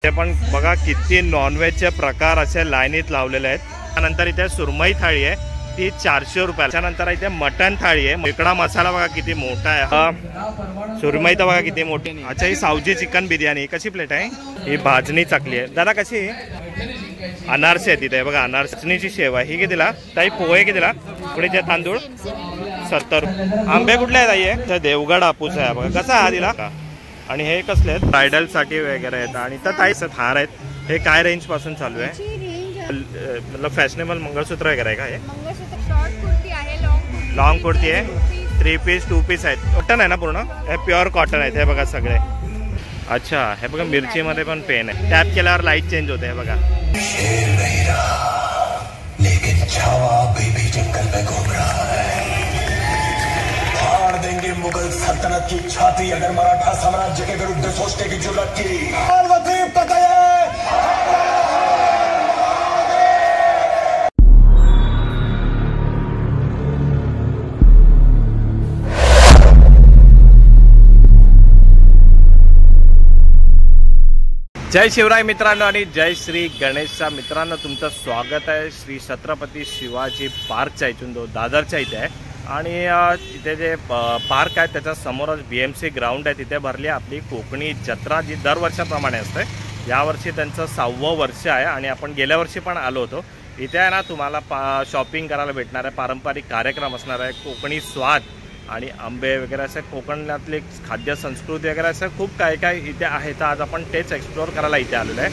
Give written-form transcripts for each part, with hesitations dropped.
ते पण बघा किती नॉनव्हेजचे प्रकार असे लाईनीत लावलेले आहेत. त्यानंतर इथे सुरमई थाळी आहे ती 400 रुपये. त्यानंतर इथे मटन थाळी आहे. खेकडा मसाला बघा किती मोठा आहे. सुरमई तर बघा किती मोठी. अच्छा ही सावजी चिकन बिर्याणी कशी प्लेट आहे. ही भाजणी चकली आहे दादा कशी. अनारसे आहे तिथे बघा अनारसनीची शेव आहे. ही कितीला ताई. पोहे कितीला. पुढे तांदूळ 70 रुपये. आंबे कुठले आहेत ताई. तर देवगड हापूस आहे बघा कसा हा दिला. आणि हे कसले आहेत ब्रायडल साठी वगैरे आहेत. आणि तर ताई हार आहेत. हे काय रेंज पासून चालू आहे. मतलब फॅशनेबल मंगळसूत्र वगैरे आहे का. हे लॉंग कुर्ती आहे. 3 पीस 2 पीस आहेत. कॉटन आहे ना पूर्ण. हे प्युअर कॉटन आहेत. हे बघा सगळे. अच्छा हे बघा मिरची मध्ये पण पेन आहे. टॅप केल्यावर लाईट चेंज होते. हे बघा लेकिन छावा अभी भी जंगल में घूम रहा है. फाड़ देंगे मुगल सल्तनत की छाती अगर मराठा साम्राज्य के विरुद्ध सोचने की जुर्रत की. जय शिवराय मित्रांनो आणि जय श्री गणेशा मित्रांनो. तुमचं स्वागत आहे श्री छत्रपती शिवाजी पार्कच्या इथून दादरच्या इथे आहे. आणि इथे जे पार्क आहे त्याच्या समोरच BMC ग्राउंड आहे. तिथे भरली आपली कोकणी जत्रा जी दरवर्षाप्रमाणे असते. यावर्षी त्यांचं 6वं वर्ष आहे. आणि आपण गेल्या वर्षी पण आलो होतो. इथे आहे ना तुम्हाला शॉपिंग करायला भेटणार आहे. पारंपरिक कार्यक्रम असणार आहे. कोकणी स्वाद आणि आंबे वगैरे असं कोकणातली खाद्य संस्कृती वगैरे असं खूप काय काय इथे आहे. तर आज आपण तेच एक्सप्लोअर करायला इथे आलेलो आहे.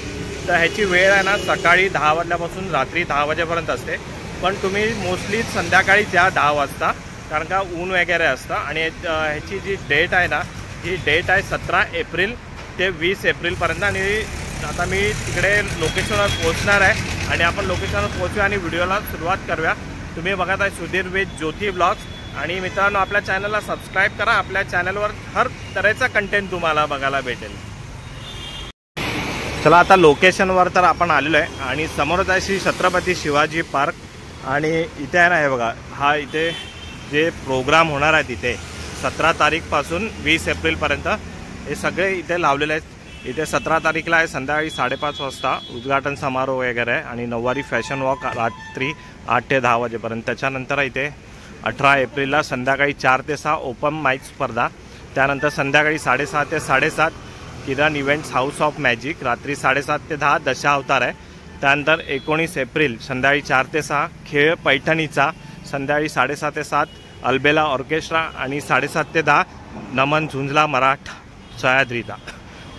तर ह्याची वेळ आहे ना सकाळी 10 वाजल्यापासून रात्री 10 वाजेपर्यंत असते. पण तुम्ही मोस्टली संध्याकाळी या 10 वाजता कारण का ऊन वगैरे असतं. आणि ह्याची जी डेट आहे ना ही डेट आहे 17 एप्रिल ते 20 एप्रिलपर्यंत. आणि आता मी तिकडे लोकेशनवर पोहोचणार आहे. आणि आपण लोकेशनवर पोहोचूया आणि व्हिडिओला सुरुवात करूया. तुम्ही बघत आहे सुधीर विथ ज्योती ब्लॉग्स. आणि मित्रांनो आपल्या चॅनलला सबस्क्राईब करा. आपल्या चॅनलवर हर तऱ्हेचा कंटेंट तुम्हाला बघायला भेटेल. चला आता लोकेशनवर तर आपण आलेलो आहे. आणि समोरच आहे श्री छत्रपती शिवाजी पार्क. आणि इथे आहे ना हे बघा हा इथे जे प्रोग्राम होणार आहे तिथे 17 तारीखपासून 20 एप्रिलपर्यंत हे सगळे इथे लावलेले आहेत. इथे 17 तारीखला आहे संध्याकाळी 5:30 वाजता उद्घाटन समारोह वगैरे आहे. आणि 9वारी फॅशन वॉक रात्री 8 ते 10 वाजेपर्यंत. त्याच्यानंतर इथे 18 एप्रिलला संध्याकाळी 4 ते 6 ओपन माईक स्पर्धा. त्यानंतर संध्याकाळी 6:30 ते 7:30 किरण इव्हेंट्स हाऊस ऑफ मॅजिक. रात्री 7:30 ते 10 दशावतार आहे. त्यानंतर 19 एप्रिल संध्याकाळी 4 ते 6 खेळ पैठणीचा. संध्याकाळी 6:30 ते 7 अल्बेला ऑर्केस्ट्रा. आणि 7:30 ते 10 नमन झुंजला मराठा सह्याद्रीचा.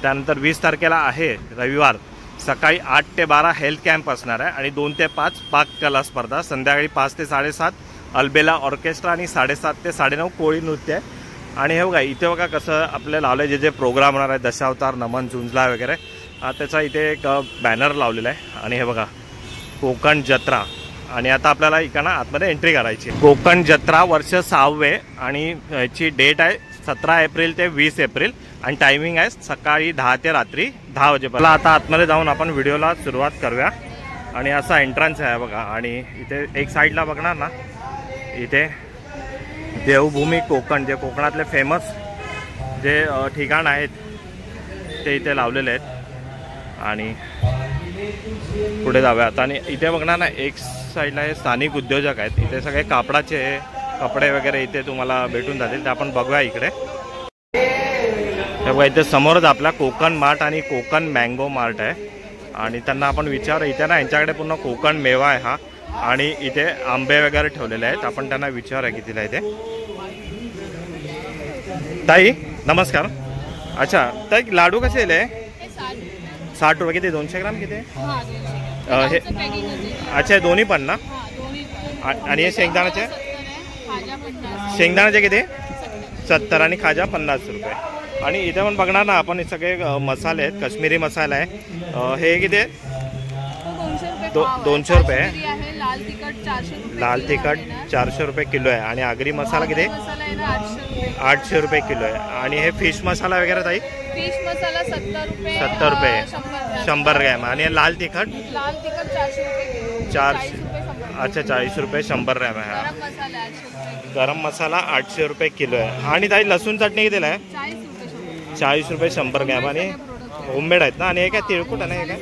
त्यानंतर 20 तारखेला आहे रविवार सकाळी 8 ते 12 हेल्थ कॅम्प असणार आहे. आणि 2 ते 5 पाककला स्पर्धा. संध्याकाळी 5 ते 7:30 अल्बेला ऑर्केस्ट्रा. आणि 7:30 ते 9:30 कोळी नृत्य आहे. आणि हे बघा इथे बघा कसं आपलं लावलं जे प्रोग्राम होणार आहे दशावतार नमन झुंजला वगैरे त्याचा इथे एक बॅनर लावलेला आहे. आणि हे बघा कोकण जत्रा. आणि आता आपल्याला इकडनं आतमध्ये एंट्री करायची. कोकण जत्रा वर्ष 6वे. आणि ह्याची डेट आहे 17 एप्रिल ते 20 एप्रिल. आणि टायमिंग आहे सकाळी 10 ते रात्री 10 वाजेपर्यंत. आता आतमध्ये जाऊन आपण व्हिडिओला सुरुवात करूया. आणि असा एंट्रन्स आहे बघा. आणि इथे एक साईडला बघणार ना इथे देवभूमी कोकण जे कोकणातले फेमस जे ठिकाण आहेत ते इथे लावलेले आहेत. आणि पुढे जाऊयात. आणि इथे बघणार ना एक साईडला हे स्थानिक उद्योजक आहेत. इथे सगळे कापडाचे कपडे वगैरे इथे तुम्हाला भेटून जातील. ते आपण बघूया इकडे. हे बघा इथे समोरच आपला कोकण मार्ट आणि कोकण मँगो मार्ट आहे. आणि त्यांना आपण विचार इथे ना यांच्याकडे पूर्ण कोकण मेवा आहे हा. आणि इथे आंबे वगैरे ठेवलेले आहेत. आपण त्यांना विचारूया कितीला इथे. ताई नमस्कार. अच्छा ताई लाडू कसे दिले. 60 रुपये. किती 200 ग्राम किती हे. अच्छा दोन्ही पण ना. आणि हे शेंगदाण्याचे किती 70 आणि खाजा 50 रुपये. आणि इथे पण बघणार ना आपण हे सगळे मसाले आहेत. काश्मीरी मसाला आहे. हे किती 200 रुपये. लाल तिखट 400 रुपये किलो आहे. आणि आगरी मसाला किती 800 रुपये किलो आहे. आणि हे फिश मसाला वगैरे ताई फिश मसाला 70 रुपये 100 ग्रॅम. आणि लाल तिखट 400. अच्छा 40 रुपये 100 ग्रॅम आहे. गरम मसाला 800 रुपये किलो आहे. आणि ताई लसूण चटणी कितीला आहे 40 रुपये 100 ग्रॅम. आणि होममेड आहेत ना. आणि हे काय तिळकुट आहे ना, हे काय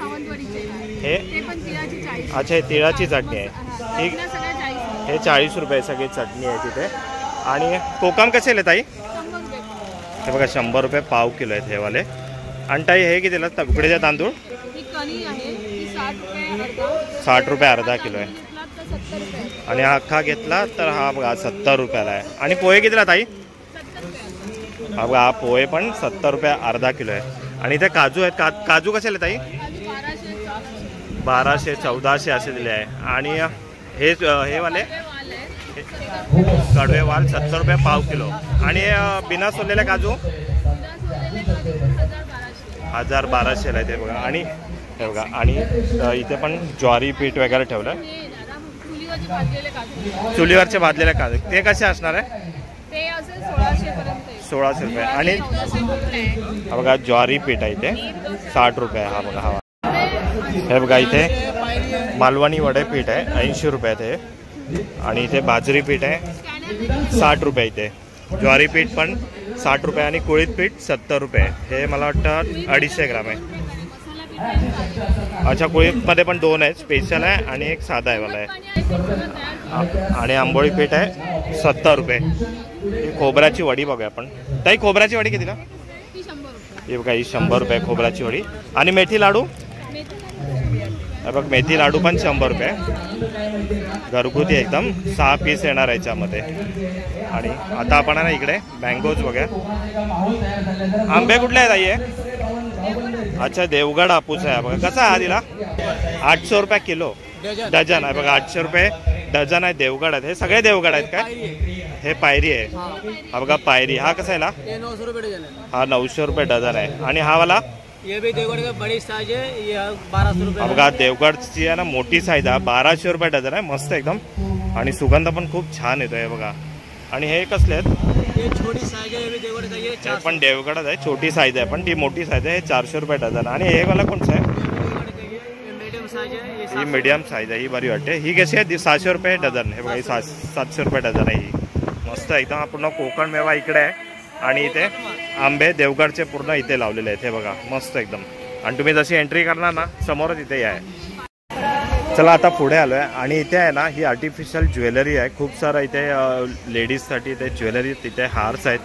हे? अच्छा, हे तिळाची चटणी आहे. ठीक, हे 40 रुपये सगळी चटणी आहे तिथे. आणि कोकम कसे आहे ताई? हे बघा 100 रुपये पाव किलो आहेत हे वाले. आणि ताई हे कितीला? उकडीचे तांदूळ 60 रुपये अर्धा किलो आहे. आणि हा अख्खा घेतला तर हा बघा 70 रुपयाला आहे. आणि पोहे कितीला ताई? हा बघा, हा पोहे पण 70 रुपये अर्धा किलो आहे. आणि इथे काजू आहेत. काजू कशाला ताई? 1200 1400 असे दिले आहे. आणि हे वाले कडवे वाल 70 रुपये पाव किलो. आणि बिना सोललेले काजू 1200 आहे ते बघा. आणि हे बघा, आणि इथे पण ज्वारी पीठ वगैरे ठेवलं. चुलीवरचे भाजलेले काजू ते कसे असणार आहे? 1600 रुपये. आणि हा बघा ज्वारी पीठ आहे इथे 60 रुपये. हा बघा, हा हे बघा इथे मालवणी वडे पीठ आहे 80 रुपयात हे. आणि इथे बाजरी पीठ आहे 60 रुपये. इथे ज्वारी पीठ पण 60 रुपये. आणि कुळीत पीठ 70 रुपये. हे मला वाटतं 250 ग्राम आहे. अच्छा, कुळीतमध्ये पण 2 आहेत, स्पेशल आहे आणि एक साधा आहे वाला आहे. आणि आंबोळी पीठ आहे 70 रुपये. ही खोबऱ्याची वडी बघूया आपण. ताई खोबऱ्याची वडी कितीला? हे बघा, ही 100 रुपये खोबऱ्याची वडी. आणि मेथी लाडू बघ, मेथी लाडू पण 100 रुपये. घरगुती एकदम 6 पीस येणार याच्यामध्ये. आणि आता आपण आहे ना इकडे मँगोज बघा. आंबे कुठले आहेत आई? अच्छा, देवगड हापूस आहे बघा. कसा हा दिला? 800 रुपये किलो डझन आहे बघा. 800 रुपये डझन आहे. देवगड आहेत. हे सगळे देवगड आहेत काय? हे पायरी आहे. हा बघा पायरी. हा कसा आहे? हा 900 रुपये डझन आहे. आणि हा वाला ये भी देवगढ़ का बड़ी साइज है, ये 1200 रुपये. बघा देवगडची आहे ना मोठी साईज आहे. 1200 रुपये डझन आहे. मस्त एकदम. आणि सुगंध पण खूप छान येतो आहे बघा. आणि हे कसले आहेत? ये छोटी साइज है, ये भी देवगढ़ का. ये पण देवगडच आहे. छोटी साईज आहे पण ती मोठी साईज आहे. हे 400 रुपये डझन. आणि हे वाला कोणचं आहे? मीडियम साइज है. ही मीडियम साईज आहे. ही बरी वाटते. ही कशी आहे? 700 रुपये डझन. हे बघा, ही 700 रुपये डझन आहे. ही मस्त एकदम. हा पूर्ण कोकण मेवा इकडे आहे. आणि इथे आंबे देवगडचे पूर्ण इथे लावलेले आहेत. हे बघा मस्त एकदम. आणि तुम्ही जशी एंट्री करणार ना समोरच इथे आहे. चला आता पुढे आलो आहे. आणि इथे आहे ना ही आर्टिफिशियल ज्वेलरी आहे. खूप सारं इथे लेडीजसाठी इथे ज्वेलरी, तिथे हार्स आहेत.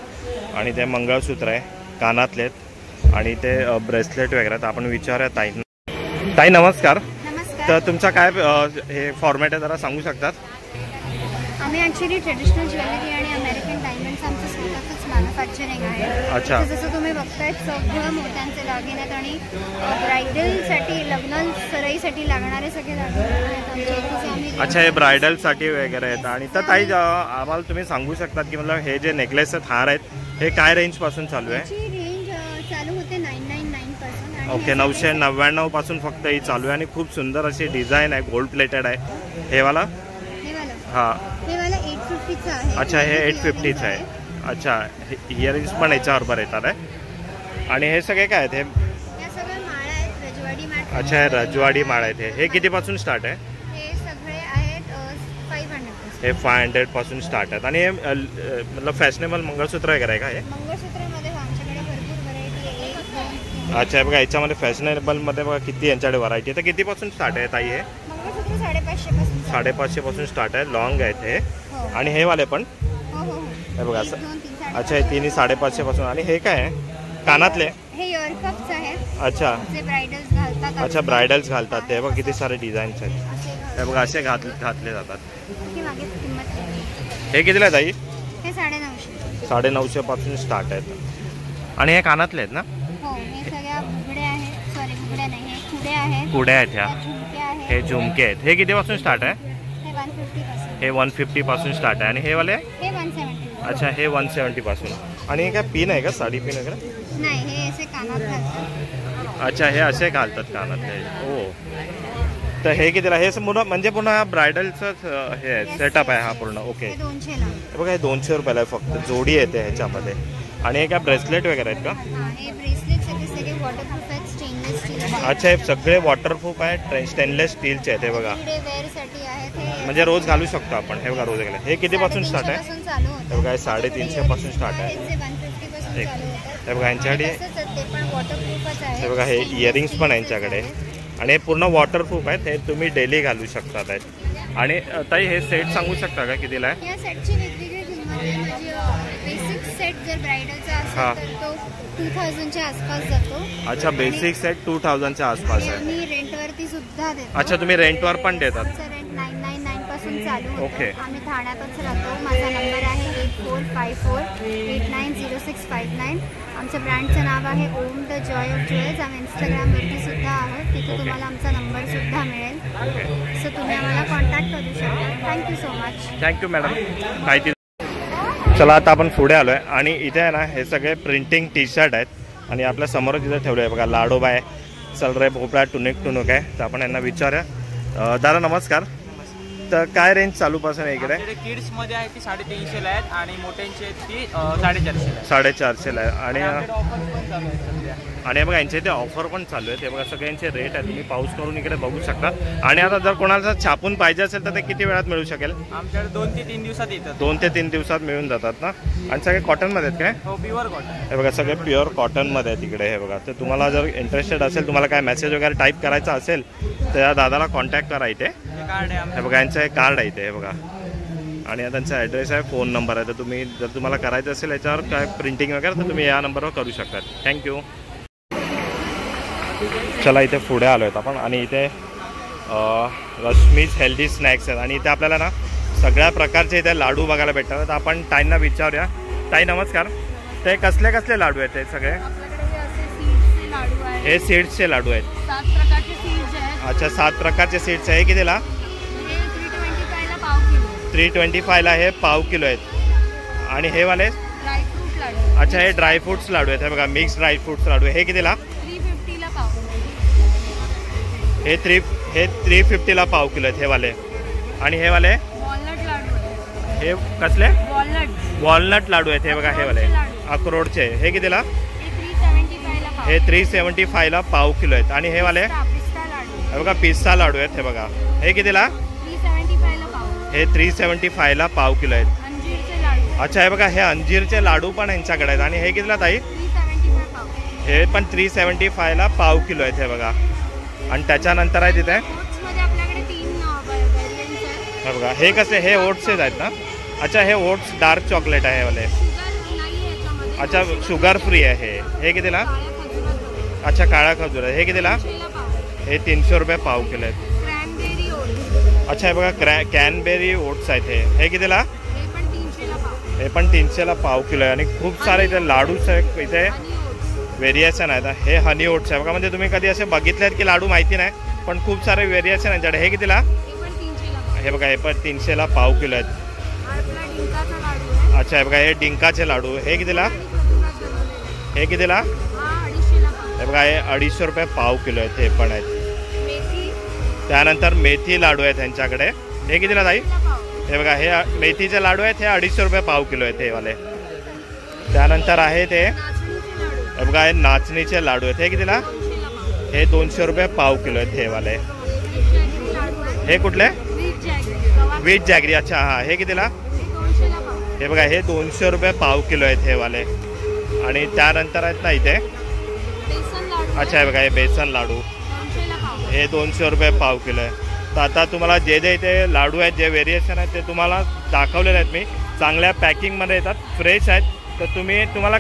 आणि ते मंगळसूत्र आहे, कानातले आहेत. आणि इथे ब्रेसलेट वगैरे आहेत. आपण विचारूया ताई. ताई नमस्कार. तर तुमचा काय हे फॉर्मॅट आहे जरा सांगू शकतात? आम्ही ॲक्च्युली ट्रेडिशनल ज्वेलरी आणि अमेरिकन डायमंड्स आमचं स्वतःचंच मॅन्युफॅक्चरिंग आहे. अच्छा. जसं तुम्ही बघताय सगळं मोत्यांचे दागिने आहेत. आणि ब्रायडलसाठी, लग्न सराईसाठी लागणारे सगळे दागिने आहेत. अच्छा, हे ब्रायडलसाठी वगैरे आहेत. आणि तर ताई आम्हाला तुम्ही सांगू शकतात की मतलब हे जे नेकलेस आहेत, हार आहेत, हे काय रेंजपासून चालू आहे? रेंज चालू होते 999 पासून. ओके, 999 पासून फक्त ही चालू आहे. आणि खूप सुंदर अशी डिझाईन आहे, गोल्ड प्लेटेड आहे. हे वाला? हां. हे वाला 850चं आहे. अच्छा, हे 850चं आहे. अच्छा, इयरिंग्स पण याच्याबरोबर येतात आहे. आणि हे सगळे काय आहेत? हे सगळे माळा आहेत, रजवाडी माळ. अच्छा, हे रजवाडी माळ आहेत. हे कितीपासून स्टार्ट आहे? हे सगळे आहेत 500. हे 500 पासून स्टार्ट आहेत. आणि हे मतलब फॅशनेबल मंगळसूत्र वगैरे आहे का? हे मंगळसूत्रामध्ये आमच्याकडे भरपूर व्हरायटी आहे. अच्छा, हे बघा याच्यामध्ये फॅशनेबलमध्ये बघा किती यांच्याकडे व्हरायटी आहे. तर कितीपासून स्टार्ट आहे ताई? हे मंगळसूत्र 550 पासून स्टार्ट आहे. लॉंग आहेत हे. आणि हे वाले पण हे बघा असं. अच्छा, हे तिन्ही 550 पासून. आणि हे काय आहे? कानातले? हे इयर कप्स आहेत. अच्छा, जे ब्रायडल्स घालतात. अच्छा, ब्रायडल्स घालतात ते बघा किती सारे डिझाईन्स आहेत. हे बघा असे घातले जातात. हे कितीला आहे ताई? हे 950. 950 पासून स्टार्ट आहेत. आणि हे कानातले आहेत ना? हो, हे सगळ्या घुगड्या आहेत. सॉरी, घुगड्या नाही, हे कुड्या आहेत. कुड्या आहेत ह्या. हे झुमके आहेत. हे कितीपासून स्टार्ट आहे? हे 150 पासून. हे 150 पासून स्टार्ट आहे. आणि हे वाले? हे 170. अच्छा, हे 170 पासून. आणि हे काय पिन आहे का? साडी पिन वगैरे? नाही, हे असे कानात घालतात. अच्छा, हे असे घालतात कानातले. हो. तर हे कितीला? हे म्हणजे पुन्हा ब्रायडलचं हे सेटअप आहे हा पूर्ण. ओके. हे 200ला. बघा हे 200 रुपयाला आहे फक्त. जोडी येते ह्याच्यामध्ये. आणि हे काय ब्रेसलेट वगैरे आहेत का? हे ब्रेसलेट सगळे वॉटरप्रूफ आहेत, स्टेनलेस स्टील. अच्छा, हे सगळे वॉटरप्रूफ आहेत, स्टेनलेस स्टीलचे आहेत. हे बघा वेअरसाठी आहेत. म्हणजे रोज घालू शकतो आपण. हे बघा रोज घालू. हे कितीपासून स्टार्ट आहे? हे बघा 350 पासून स्टार्ट आहे. एक हे बघा यांच्याकडे ते पण वॉटरप्रूफच आहे. हे बघा हे इयरिंग्स पण आहे यांच्याकडे आणि हे पूर्ण वॉटरप्रूफ आहेत. हे तुम्ही डेली घालू शकतात आहेत. आणि ताई हे सेट सांगू शकता का कितीला आहे? या सेटची वेगवेगळी किंमत आहे. म्हणजे बेसिक सेट जर ब्रायडलचा असेल तर तो 2000च्या आसपास जातो. अच्छा, बेसिक सेट 2000च्या आसपास आहे. मी रेंटवरती सुद्धा देतो. अच्छा, तुम्ही रेंटवर पण देतात? रेंट 999 पासून चालू होतं. ओके. आम्ही ठाण्यातच राहतो. माझा नंबर आहे 8454890659. आमच्या ब्रँडचं नाव आहे ओम द जॉय ऑफ ज्वेल्स. आम्ही इंस्टाग्रामवरती सुद्धा आहोत. तिथे तुम्हाला आमचा नंबर सुद्धा मिळेल. सो तुम्ही आम्हाला कॉन्टॅक्ट करू शकता. Thank you so much. Thank you madam माहिती. चला आता आपण पुढे आलो आहे आणि इथे आहे ना हे सगळे प्रिंटिंग टी शर्ट आहेत आणि आपल्या समोरच इथे ठेवले आहे बघा. लाडोबा आहे, सलरे भोपळा, टुणूक आहे. तर आपण यांना विचारूया. दादा नमस्कार. तर काय रेंज चालूपासून आहे इकडे? किड्स मध्ये आहे ती 350 ला आहेत आणि मोठ्यांची आहेत ती 450 450 ला आहे. आणि आणि आणि बघा यांचे ते ऑफर पण चालू आहेत. हे बघा सगळ्यांचे रेट आहे, तुम्ही पाऊस करून इकडे बघू शकता. आणि आता जर कोणाला छापून पाहिजे असेल तर ते किती वेळात मिळू शकेल? आमच्याकडे 2 ते 3 दिवसात येतात. 2 ते 3 दिवसात मिळून जातात ना. आणि सगळे कॉटनमध्ये आहेत काय? हो, प्युअर कॉटन. हे बघा सगळे प्युअर कॉटनमध्ये आहे तिकडे. हे बघा, तर तुम्हाला जर इंटरेस्टेड असेल, तुम्हाला काय मेसेज वगैरे टाईप करायचा असेल तर या दादाला कॉन्टॅक्ट करा. इथे कार्ड आहे. हे बघा यांचं कार्ड आहे इथे. हे बघा आणि त्यांचा ॲड्रेस आहे, फोन नंबर आहे. तर तुम्ही जर तुम्हाला करायचं असेल याच्यावर काय प्रिंटिंग वगैरे तर तुम्ही या नंबरवर करू शकता. थँक्यू. चला इथे पुढे आलो आहेत आपण आणि इथे रश्मीज हेल्दी स्नॅक्स आहेत आणि इथे आपल्याला ना सगळ्या प्रकारचे इथे लाडू बघायला भेटतात. तर आपण ताईंना विचारूया. ताई नमस्कार. ते कसले कसले लाडू आहेत ते सगळे? हे सीड्सचे लाडू आहेत. 7 प्रकारचे सीड्स आहेत. अच्छा, 7 प्रकारचे सीड्स आहे. कितीला? 325 ला हे पाव किलो आहेत. आणि हे वाले? ड्रायफ्रूट लाडू. अच्छा, हे ड्रायफ्रुट्स लाडू आहेत. हे बघा मिक्स ड्रायफ्रुट्स लाडू. हे कितीला? 350 ला पाव. हे 350 ला पाव किलो आहेत हे वाले. आणि हे वाले? वॉलनट लाडू आहेत. हे कसले? वॉलनट लाडू आहेत. हे बघा हे वाले अक्रोडचे. हे कितीला? 375 ला पाव. हे 375 ला पाव किलो आहेत. आणि हे वाले? पिस्ता लाडू. हे बघा पिस्ता लाडू आहेत. हे बघा हे कितीला? 375 ला पाव. हे 375 ला पाव किलो आहेत. अंजीरचे लाडू. अच्छा, हे बघा हे अंजीरचे लाडू पण यांच्याकडे आहेत. आणि हे कितीला ताई? 375 पाव. हे पण 375 ला पाव किलो आहेत. हे बघा. आणि त्याच्यानंतर आहे तिथे ओट्समध्ये आपल्याकडे 3 व्हेरियंट्स आहेत. हे बघा हे कसे? हे ओट्सचेच आहेत ना? अच्छा, हे ओट्स डार्क चॉकलेट आहे वाले. शुगर नाही याच्यामध्ये. अच्छा, शुगर फ्री आहे. हे कितीला? अच्छा, काळा खजूर आहे. हे कितीला? हे 300 रुपये पाव किलो आहेत. Cranberry oats. अच्छा, हे बघा कॅनबेरी ओट्स आहेत. हे कितीला? हे पण 300 ला पाव. हे पण 300 ला पाव किलो आहे. आणि खूप सारे इथे लाडूच आहे. इथे व्हेरिएशन आहेत. हे हनी ओट्स आहे बघा. म्हणजे तुम्ही कधी असे बघितले आहेत की लाडू माहिती नाही, पण खूप सारे व्हेरिएशन आहेत यांच्याकडे. हे कितीला? हे पण 300 ला. हे बघा हे पण 300 ला पाव किलो आहेत. आपला डिंकाचा लाडू आहे. अच्छा, हे बघा हे डिंकाचे लाडू. हे कितीला? हे कितीला? हा 250 ला पाव. हे बघा हे 250 रुपये पाव किलो आहेत. हे पण आहेत. मेथी. त्यानंतर मेथी लाडू आहेत त्यांच्याकडे. हे कितीला ताई? पाव. हे बघा हे मेथीचे लाडू आहेत. हे 250 रुपये पाव किलो आहेत हे वाले. त्यानंतर आहे ते हे बघा हे नाचणीचे लाडू आहेत. हे कितीला? 200 ला पाव. हे 200 रुपये पाव किलो आहेत हे वाले. हे कुठले? Wheat jaggery. अच्छा, हां हे कितीला? 200 ला पाव. हे बघा हे 200 रुपये पाव किलो आहेत हे वाले. आणि त्यानंतर आहेत ना इथे बेसन लाडू. अच्छा, हे बघा हे बेसन लाडू. 200 ला पाव. हे 200 रुपये पाव किलो आहे. तर आता तुम्हाला जे जे इथे लाडू आहेत, जे व्हेरिएशन आहेत ते तुम्हाला दाखवलेले आहेत मी. चांगल्या पॅकिंगमध्ये येतात, फ्रेश आहेत. तर तुम्हाला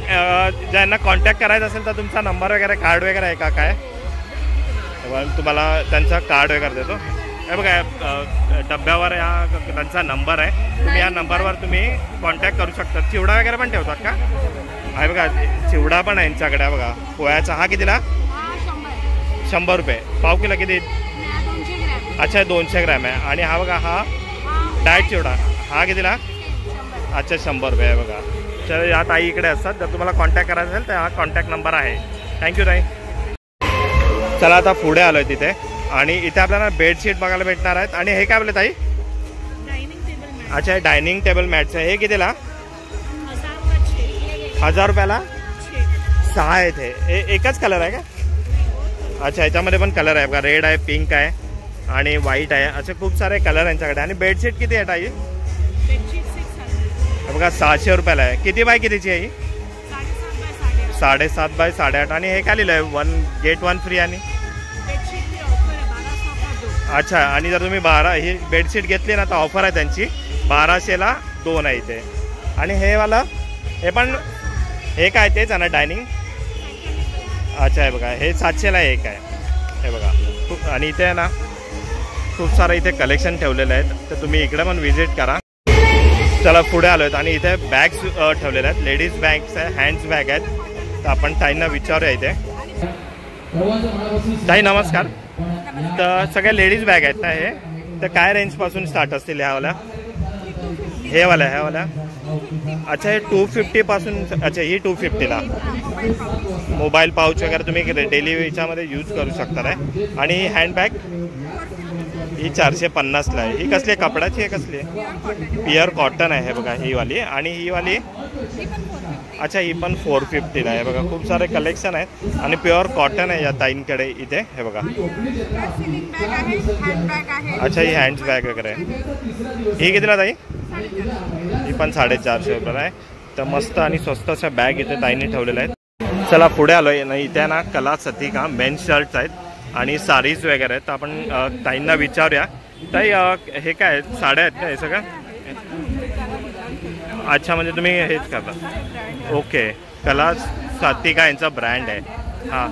ज्यांना कॉन्टॅक्ट करायचा असेल तर तुमचा नंबर वगैरे कार्ड वगैरे आहे का काय? तुम्हाला त्यांचा कार्ड वगैरे देतो. हे बघा डब्यावर त्यांचा नंबर आहे. तुम्ही या नंबरवर तुम्ही कॉन्टॅक्ट करू शकता. चिवडा वगैरे पण ठेवतात का? आहे बघा चिवडा पण आहे यांच्याकडे. बघा पोह्याचा. हा कितीला? 100 रुपये पाव किलो. किती? अच्छा 200 ग्रॅम आहे. आणि हा बघा हा डाएट चिवडा. हा कितीला? अच्छा 100 रुपये आहे बघा. तर या ताई इकडे असतात. जर तुम्हाला कॉन्टॅक्ट करायचा असेल तर हा कॉन्टॅक्ट नंबर आहे. थँक्यू ताई. चला आता पुढे आलो आहे तिथे आणि इथे आपल्याला बेडशीट बघायला भेटणार आहेत. आणि हे काय बोलले ताई? Dining table mat. अच्छा हे डायनिंग टेबल मॅटचं. हे कितीला? 1000 रुपयाला 6 आहेत. हे एकच कलर आहे का? अच्छा ह्याच्यामध्ये पण कलर आहे बघा. रेड आहे, पिंक आहे आणि व्हाईट आहे. असे खूप सारे कलर यांच्याकडे. आणि बेडशीट किती आहे ताई? बेडशीट 600. बघा 600 रुपयाला आहे. किती बाय कितीची आहे ही? 7.5 बाय 8.5 आणि हे काय लिहिलं आहे 1 गेट 1 फ्री आणि अच्छा आणि जर तुम्ही 12 ही बेडशीट घेतली ना तर ऑफर आहे त्यांची 1200ला 2 आहे इथे. आणि हे वाला हे पण हे काय तेच आहे ना डायनिंग अच्छा आहे बघा हे 700ला एक आहे हे बघा खूप. आणि इथे आहे ना खूप सारं इथे कलेक्शन ठेवलेलं आहेत तर तुम्ही इकडे पण व्हिजिट करा. चला पुढे आलो आहेत आणि इथे बॅग्स ठेवलेले आहेत लेडीज बॅग्स आहे हँड्स बॅग आहेत तर आपण ताईंना विचारूया इथे. ताई नमस्कार. तर सगळ्या लेडीज बॅग आहेत ना हे तर काय रेंजपासून स्टार्ट असतील ह्यावाल्या ह्यावाल्या अच्छा हे 250 पासून अच्छा ही 250ला मोबाईल पाऊच वगैरे तुम्ही डेली याच्यामध्ये यूज करू शकता आहे. आणि ही हँडबॅग ही 450ला आहे. ही कसली आहे कपड्याची आहे कसली आहे प्युअर कॉटन आहे हे बघा ही वाली. आणि ही वाली अच्छा ही पण 450ला आहे बघा. खूप सारे कलेक्शन आहेत आणि प्युअर कॉटन आहे या ताईंकडे इथे हे बघा. अच्छा ही हँड्स बॅग वगैरे ही कितीला ताई ही पण 450 रुपयाला आहे. तर मस्त आणि स्वस्त अशा बॅग इथे ताईंनी ठेवलेल्या आहेत. चला पुढे आलो आहे ना इथे ना कला सतिका मेन्स शर्ट्स आहेत आणि साडीज वगैरे आहेत. तर आपण ताईंना विचारूया ताई हे काय साड्या आहेत का हे सगळं अच्छा म्हणजे तुम्ही हेच करता ओके. कला सतिका यांचा ब्रँड आहे हां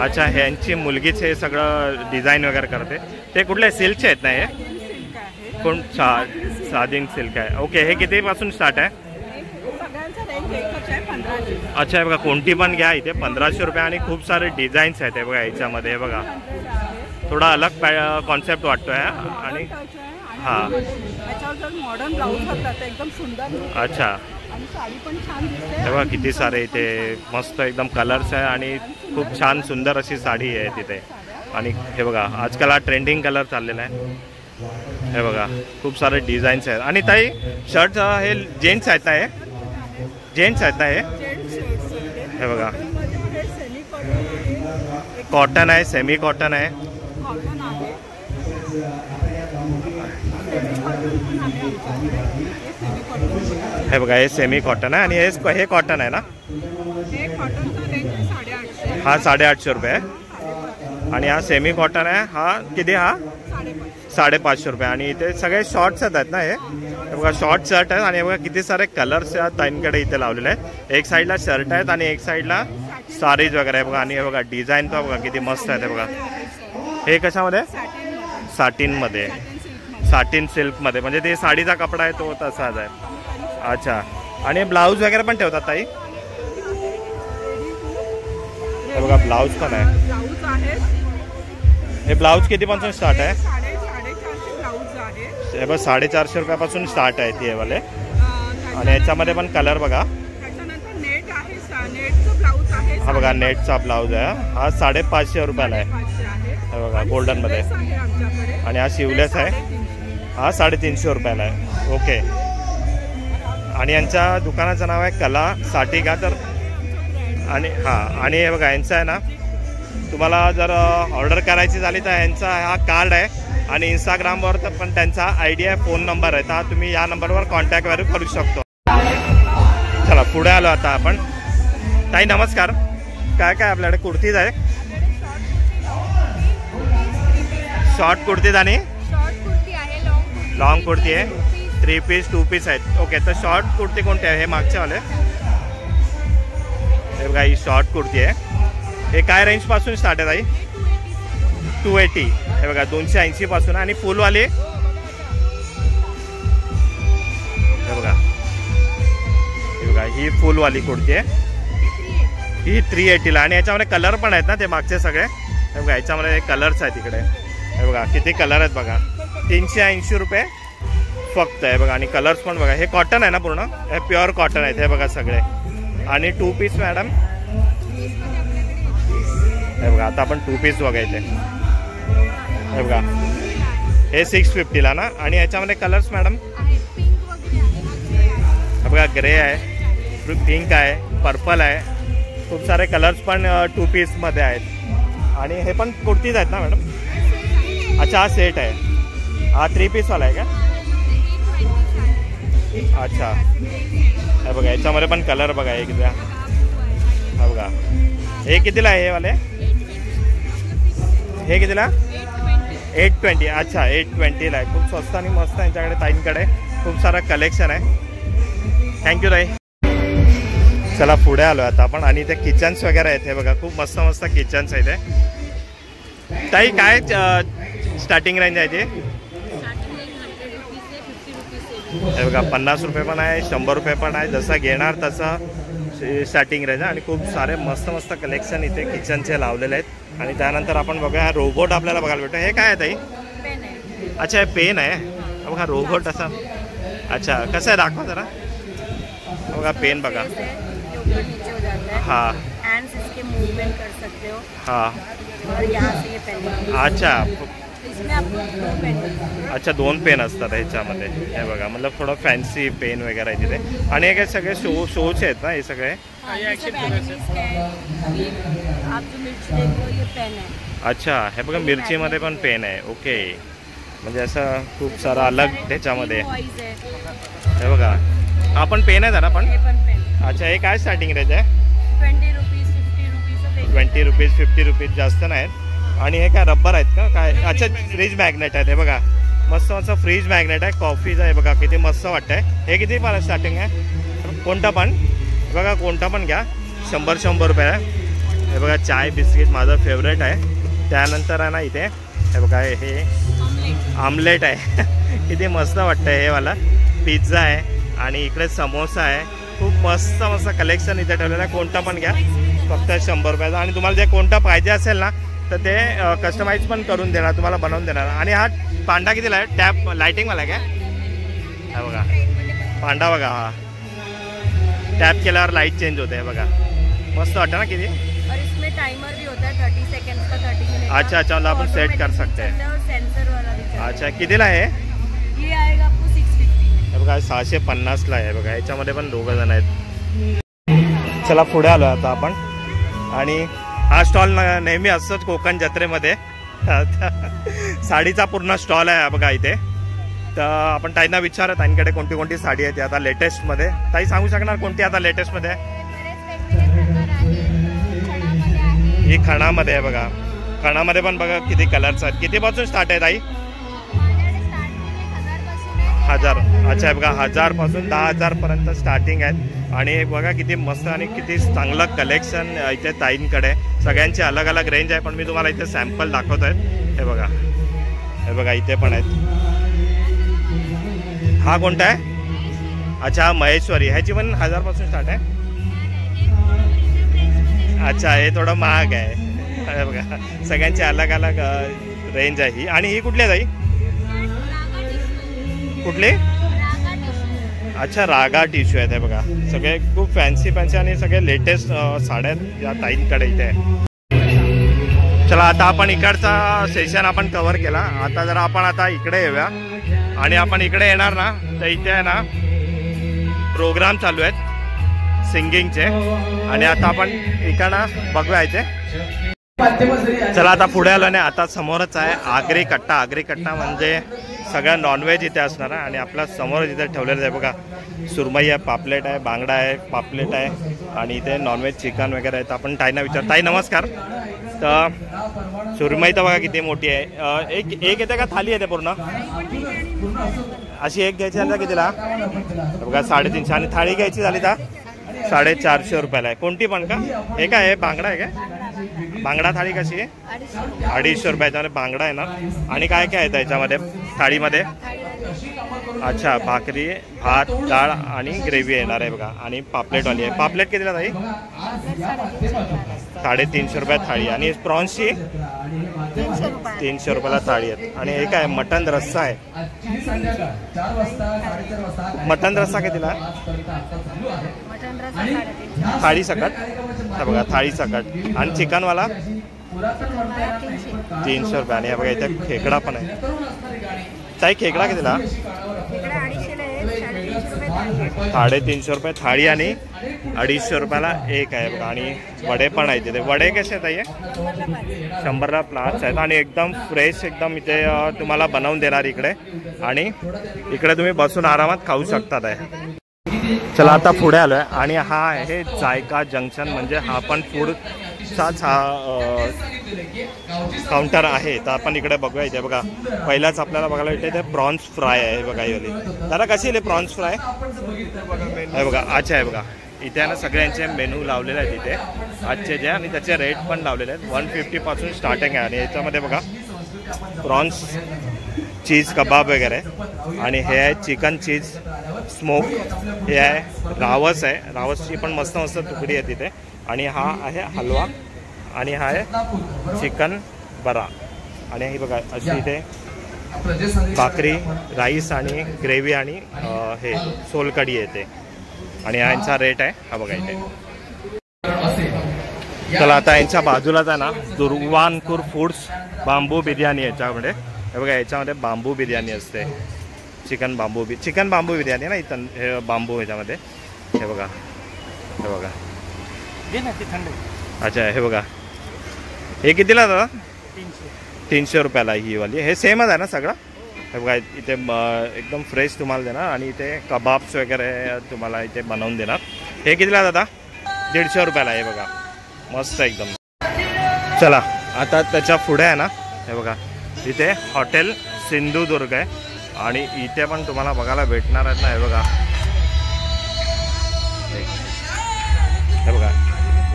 अच्छा ह्यांची मुलगीच हे सगळं डिझाईन वगैरे करते. ते कुठले सिल्कचे आहेत ना हे कोण साधिन सिल्क आहे ओके. हे कितीपासून स्टार्ट आहे अच्छा आहे बघा कोणती पण घ्या इथे 1500 रुपये आणि खूप सारे डिझाईन्स आहेत हे बघा याच्यामध्ये हे बघा. थोडा अलग कॉन्सेप्ट वाटतोय आणि हां मॉडर्न ब्लाऊज होतात एकदम सुंदर अच्छा आणि साडी पण छान दिसते हे बघा किती सारे इथे मस्त एकदम कलर्स आहे आणि खूप छान सुंदर अशी साडी आहे तिथे. आणि हे बघा आजकाल हा ट्रेंडिंग कलर चाललेला आहे हे बघा खूप सारे डिझाईन्स आहेत. आणि ताई शर्ट हे जेंट्स आहेत ना हे जेंट्स आहेत ना हे बघा कॉटन आहे सेमी कॉटन आहे हे बघा हे सेमी कॉटन आहे आणि हे कॉटन आहे ना हा 850 रुपये आहे. आणि हा सेमी कॉटन आहे हा किती हा 550 रुपये. आणि इथे सगळे शॉर्ट्स आहेत ना हे बघा शॉर्ट शर्ट आहेत. आणि हे बघा किती सारे कलर्स या ताईंकडे इथे लावलेले आहेत. एक साईडला शर्ट आहेत आणि एक साईडला साडीज वगैरे आहे बघा. आणि हे बघा डिझाईन तर बघा किती मस्त आहे ते बघा. हे कशामध्ये साटिनमध्ये साटिन सिल्कमध्ये म्हणजे ते साडीचा कपडा आहे तो तसाच आहे अच्छा. आणि ब्लाऊज वगैरे पण ठेवतात ताई हे बघा ब्लाऊज पण आहे. हे ब्लाऊज कितीपासून स्टार्ट आहे हे बघ 450 रुपयापासून स्टार्ट आहे ते वाले. आणि याच्यामध्ये पण कलर बघा हा बघा नेटचा ब्लाऊज आहे हा 550 रुपयाला आहे हे बघा गोल्डनमध्ये. आणि हा शिवलेस आहे हा 350 रुपयाला आहे ओके. आणि यांच्या दुकानाचं नाव आहे कला साटिका. तर आणि हां आणि हे बघा यांचं आहे ना तुम्हाला जर ऑर्डर करायची झाली तर यांचा हा कार्ड आहे आणि इंस्टाग्रामवर तर पण त्यांचा आयडी आहे फोन नंबर आहे तर तुम्ही या नंबरवर कॉन्टॅक्ट वगैरे करू शकतो. चला पुढे आलो आता आपण. ताई नमस्कार. काय काय आपल्याकडे कुर्तीज आहे शॉर्ट कुर्तीज आणि लॉंग कुर्ती आहे 3 पीस 2 पीस आहेत ओके. तर शॉर्ट कुर्ती कोणते आहे हे मागच्यावाले हे बघा ही शॉर्ट कुर्ती आहे. हे काय रेंजपासून स्टार्ट आहे ताई 280 हे बघा 280 पासून. आणि फुलवाले हे बघा ही फुलवाली कुर्ती आहे ही 380ला. आणि याच्यामध्ये कलर पण आहेत ना ते मागचे सगळे हे बघा याच्यामध्ये कलर्स आहेत इकडे हे बघा किती कलर आहेत बघा 380 रुपये फक्त आहे बघा. आणि कलर्स पण बघा हे कॉटन आहे ना पूर्ण हे प्युअर कॉटन आहेत हे बघा सगळे. आणि 2 पीस मॅडम हे बघा आता आपण 2 पीस बघायचे हे बघा हे 650ला ना. आणि याच्यामध्ये कलर्स मॅडम हे बघा ग्रे आहे पिंक आहे पर्पल आहे खूप सारे कलर्स पण 2 पीसमध्ये आहेत. आणि हे पण कुर्तीज आहेत ना मॅडम अच्छा हा सेट आहे हा 3 पीसवाला आहे का अच्छा हे बघा याच्यामध्ये पण कलर बघा एकदा बघा हे कितीला आहे हे वाले? हे कितीला? 820. अच्छा 820ला आहे. खूप स्वस्त आणि मस्त यांच्याकडे ताईंकडे खूप सारं कलेक्शन आहे. थँक्यू ताई. चला पुढे आलो आता आपण आणि ते किचन्स वगैरे आहेत. हे बघा खूप मस्त मस्त किचन्स आहेत. ताई काय स्टार्टिंग रेंज आहे ते? हे बघा 50 रुपये पण आहे, 100 रुपये पण आहे. जसं घेणार तसं स्टार्टिंग रेंज आहे. आणि खूप सारे मस्त मस्त कलेक्शन इथे किचनचे लावलेले आहेत. आणि त्यानंतर आपण बघा हा रोबोट आपल्याला बघायला भेटतो. हे काय आहे ताई? अच्छा हे पेन आहे. बघा रोबोट असा. अच्छा कसं आहे दाखवा जरा. बघा पेन बघा. हाँ हाँ अच्छा अच्छा 2 पेन असतात ह्याच्यामध्ये. हे बघा मतलब थोडं फॅन्सी पेन वगैरे आहे तिथे. आणि हे काय सगळे शोचे आहेत ना हे सगळे? अच्छा हे बघा मिरचीमध्ये पण पेन आहे. ओके म्हणजे असं खूप सारा अलग त्याच्यामध्ये. हे बघा हा पण पेन आहे जरा पण. अच्छा हे काय स्टार्टिंग रेंज आहे? 20 रुपीज 50 रुपीज जास्त नाहीत. आणि हे काय रबर आहेत का काय? अच्छा फ्रीज मॅग्नेट आहेत. हे बघा मस्त मस्त फ्रीज मॅग्नेट आहे. कॉफीचं आहे बघा किती मस्त वाटतंय. हे किती पण स्टार्टिंग आहे? कोणता पण बघा कोणता पण घ्या 100 रुपये आहे. हे बघा चाय बिस्किट माझं फेवरेट आहे. त्यानंतर आहे ना इथे हे बघा हे आमलेट आहे. किती मस्त वाटतंय. हे वाला पिझ्झा आहे आणि इकडे समोसा आहे. खूप मस्त मस्त कलेक्शन इथे ठेवलेलं आहे. कोणता पण घ्या फक्त 100 रुपयाचा. आणि तुम्हाला जे कोणता पाहिजे असेल ना तर ते कस्टमाइज पण करून देणार, तुम्हाला बनवून देणार. आणि हा पांडा कितीला आहे? टॅप लाइटिंगवाला आहे काय? हा बघा पांडा बघा. हा टॅप केल्यावर लाईट चेंज होते. हे बघा मस्त वाटतं ना किती. और इसमें टाइमर भी होता है 30 सेकंड्स का 30 मिनट. अच्छा अच्छा मतलब आपण सेट कर सकते हैं. सेंसर वाला भी. अच्छा कितीला आहे? ये आएगा आपको 650. हे बघा 650ला आहे. बघा याच्यामध्ये पण 2 जण आहेत. चला पुढे आलो आता आपण. आणि हा स्टॉल नेहमी असतोच कोकण जत्रेमध्ये. साडीचा पूर्ण स्टॉल आहे बघा इथे. तर आपण ताईंना विचारत ताईंकडे कोणती कोणती साडी आहे ती आता लेटेस्टमध्ये. ताई सांगू शकणार कोणती आता लेटेस्टमध्ये? ही खणामध्ये आहे बघा. खणामध्ये पण बघा किती कलर्स आहेत. कितीपासून स्टार्ट आहे ताई? 1000. अच्छा आहे बघा 1000 पासून 10,000 पर्यंत स्टार्टिंग आहेत. आणि बघा किती मस्त आणि किती चांगलं कलेक्शन इथे ताईंकडे. सगळ्यांची अलग अलग रेंज आहे पण मी तुम्हाला इथे सॅम्पल दाखवत आहे. हे बघा हे बघा इथे पण आहेत. हा कोणता आहे? अच्छा हा महेश्वरी. ह्याची पण 1000 पासून स्टार्ट आहे. अच्छा हे थोडं महाग आहे. हे बघा सगळ्यांची अलग अलग रेंज आहे ही. आणि ही कुठली आहे ताई? कुठली? अच्छा रागा टिश्यू आहेत. हे बघा सगळे खूप फॅन्सी फॅन्सी आणि सगळे लेटेस्ट साड्या या ताईंकडे इथे. चला आता आपण इकडचा सेशन आपण कव्हर केला. आता जरा आपण आता इकडे येऊया. आणि आपण इकडे येणार ना तर इथे आहे ना प्रोग्राम चालू आहेत सिंगिंगचे. आणि आता आपण इकडनं बघूया इथे. चला आता पुढे आलो. आणि आता समोरच आहे आगरी कट्टा. आगरी कट्टा म्हणजे सगळं नॉनव्हेज इथे असणार आहे. आणि आपल्या समोर इथे ठेवलेलं आहे बघा सुरमई आहे, पापलेट आहे, बांगडा आहे, पापलेट आहे. आणि इथे नॉनव्हेज चिकन वगैरे आहे. तर आपण ताईंना विचार. ताई नमस्कार. तर सुरमई तर बघा किती मोठी आहे. एक येते का थाली येते पूर्ण? अशी एक घ्यायची झाली तर कितीला? बघा 350. आणि थाळी घ्यायची झाली तर 450 रुपयाला आहे. कोणती पण का? हे काय आहे बांगडा आहे काय? बांगडा थाळी कशी आहे? 250 रुपयाचा बांगडा आहे ना. आणि काय काय आहे त्याच्यामध्ये थाळीमध्ये? अच्छा भाकरी, भात, डाळ आणि ग्रेव्ही येणार आहे बघा. आणि पापलेटवाली आहे. पापलेट कितीला ताई? 350 रुपये थाळी. आणि प्रॉन्सची 300 रुपयाला थाळी आहे. आणि हे काय मटन रस्सा आहे. मटन रस्सा कितीला? थाळी सकट. बघा थाळी सकट. आणि चिकनवाला 300 रुपये. आणि बघा इथे खेकडा पण आहे. ताई खेकडा कितीला? 350 रुपये थाळी. आणि 250 रुपयाला एक आहे बघा. आणि वडे पण आहेत तिथे. वडे कसे आहेत ताई? 100ला प्लाट्स आहेत. आणि एकदम फ्रेश एकदम इथे तुम्हाला बनवून देणार इकडे. आणि इकडे तुम्ही बसून आरामात खाऊ शकतात आहे. चला आता पुढे आलोय आणि हा आहे जायका जंक्शन, म्हणजे हा पण फूडचाच हा काउंटर आहे. तर आपण इकडे बघूया. इथे बघा पहिलाच आपल्याला बघायला भेटते ते प्रॉन्स फ्राय आहे बघा. ही दादा कशी आहे प्रॉन्स फ्राय आहे बघा. अच्छा आहे बघा. इथे ना सगळ्यांचे मेनू लावलेले आहेत इथे आजचे जे, आणि त्याचे रेट पण लावलेले आहेत. 150 पासून स्टार्टिंग आहे. आणि याच्यामध्ये बघा प्रॉन्स चीज कबाब वगैरे, आणि हे आहे चिकन चीज स्मोक, हे आहे रावस आहे. रावसची पण मस्त मस्त तुकडी आहे तिथे. आणि हा आहे हलवा, आणि हा आहे चिकन बरा. आणि हे बघा अशी इथे भाकरी, राईस आणि ग्रेव्ही आणि हे सोलकढी येते. आणि यांचा रेट आहे हा बघा इथे. चला आता यांच्या बाजूलाच आहे ना दुर्वानपूर फूड्स बांबू बिर्याणी. याच्यामध्ये हे बघा याच्यामध्ये बांबू बिर्याणी असते. चिकन बांबू बिर्याणी ना इथं हे बांबू ह्याच्यामध्ये. हे बघा हे बघा अच्छा हे बघा. हे कितीला दादा? 300 रुपयाला ही वाली. हे सेमच आहे ना सगळं? हे बघा इथे एकदम फ्रेश तुम्हाला देणार, आणि इथे कबाब्स वगैरे तुम्हाला इथे बनवून देणार. हे कितीला दादा? 150 रुपयाला. हे बघा मस्त एकदम. चला आता त्याच्या पुढे आहे ना हे बघा इथे हॉटेल सिंधुदुर्ग आहे, आणि इथे पण तुम्हाला बघायला भेटणार आहेत ना. हे बघा हे बघा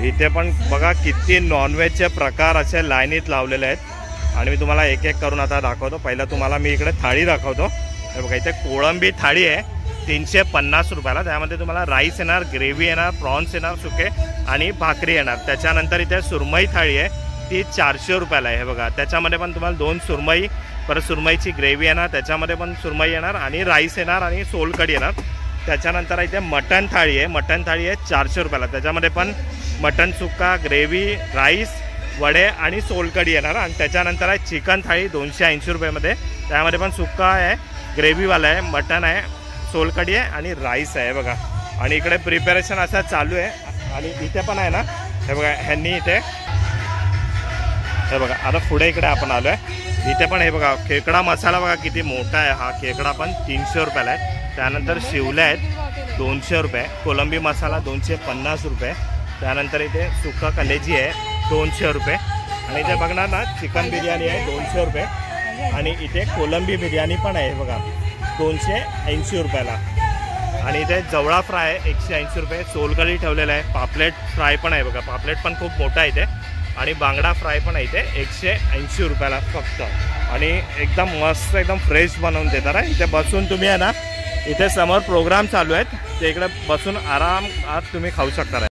इथे पण बघा किती नॉनव्हेजचे प्रकार असे लाईनीत लावलेले आहेत. आणि मी तुम्हाला एक एक करून आता दाखवतो. पहिला तुम्हाला मी इकडे थाळी दाखवतो. हे बघा इथे कोळंबी थाळी आहे 350 रुपयाला. त्यामध्ये तुम्हाला राईस येणार, ग्रेव्ही येणार, प्रॉन्स येणार सुके, आणि भाकरी येणार. त्याच्यानंतर इथे सुरमई थाळी आहे ती 400 रुपयाला आहे. हे बघा त्याच्यामध्ये पण तुम्हाला 2 सुरमई, परत सुरमईची ग्रेव्ही येणार, त्याच्यामध्ये पण सुरमई येणार, आणि राईस येणार, आणि सोलकढी येणार. त्याच्यानंतर इथे मटन थाळी आहे. मटन थाळी आहे 400 रुपयाला. त्याच्यामध्ये पण मटन सुक्का, ग्रेव्ही, राईस, वडे आणि सोलकढी येणार. आणि त्याच्यानंतर आहे चिकन थाळी 280 रुपयामध्ये. त्यामध्ये पण सुक्का आहे, ग्रेव्हीवाला आहे, मटन आहे, सोलकढी आहे, आणि राईस आहे बघा. आणि इकडे प्रिपरेशन असं चालू आहे. आणि इथे पण आहे ना हे बघा ह्यांनी इथे हे बघा आता पुढे इकडे आपण आलो आहे. इथे पण हे बघा खेकडा मसाला बघा किती मोठा आहे. हा खेकडा पण 300 रुपयाला आहे. त्यानंतर शिवल्या आहेत 200 रुपये. कोलंबी मसाला 250 रुपये. त्यानंतर इथे सुक्का कलेजी आहे 200 रुपये. आणि इथे बघणार ना चिकन बिर्याणी आहे 200 रुपये. आणि इथे कोलंबी बिर्याणी पण आहे बघा 280 रुपयाला. आणि इथे जवळा फ्राय आहे 180 रुपये. सोलकढी ठेवलेला आहे. पापलेट फ्राय पण आहे बघा. पापलेट पण खूप मोठा आहे इथे. आणि बांगडा फ्राय पण आहे इथे 180 रुपयाला फक्त. आणि एकदम मस्त एकदम फ्रेश बनवून देतात आहे. इथे बसून तुम्ही आहे ना इथे समोर प्रोग्राम चालू आहेत ते इकडे बसून आरामात तुम्ही खाऊ शकता.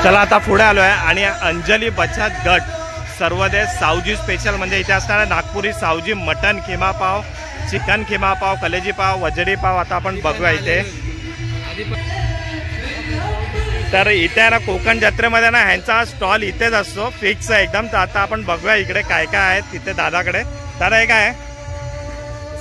चला आता पुढे आलो आहे. आणि अंजली बचत गट सर्वदेश सावजी स्पेशल, म्हणजे इथे असणारा नागपुरी सावजी मटन किमा पाव, चिकन किमा पाव, कलेजी पाव, वजडी पाव. आता आपण बघूया इथे. तर इथे आहे ना कोकण जत्रेमध्ये ना ह्यांचा स्टॉल इथेच असतो फिक्स आहे एकदम. तर आता आपण बघूया इकडे काय काय आहेत तिथे दादाकडे. दादा हे काय आहे?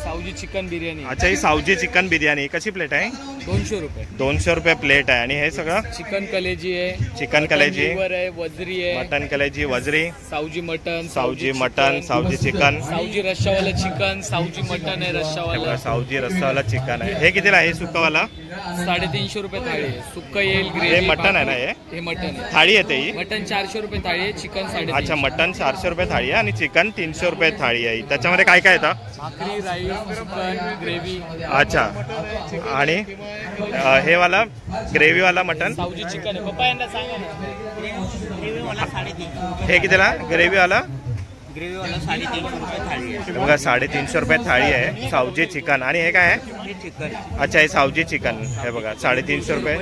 सावजी चिकन बिर्याणी. अच्छा ही सावजी चिकन बिर्याणी कशी प्लेट आहे? 200 रुपये. 200 रुपये प्लेट आहे. आणि हे सगळं चिकन कलेजी आहे, चिकन कलेजी आहे, वजरी आहे, मटन कलेजी, वजरी, Saoji mutton, Saoji mutton, Saoji chicken, Saoji रस्सावाला चिकन, सावजी मटन आहे रस्सावाला, सावजी रस्सावाला चिकन आहे. हे कितीला आहे सुक्कावाला? 350 रुपये थाळी आहे. सुक्का येईल, हे ग्रेव्ही. मटन आहे ना? हे मटन आहे. थाळी येते ही. मटन 400 रुपये थाळी आहे, चिकन 350. अच्छा मटन 400 रुपये थाळी आहे आणि चिकन 300 रुपये थाळी आहे. त्याच्यामध्ये काय काय येतं? भाकरी, राईस, चिकन, ग्रेव्ही. अच्छा. आणि हे वाला ग्रेव्ही वाला मटन सावजी चिकन आहे. पप्पा यांना सांगा ना. हे कितीला ग्रेव्ही वाला? ग्रेव्ही वाला 350 रुपये थाळी आहे. बघा 350 रुपये थाळी आहे सावजी चिकन. आणि हे काय आहे? चिकन. अच्छा हे सावजी चिकन. हे बघा 350 रुपये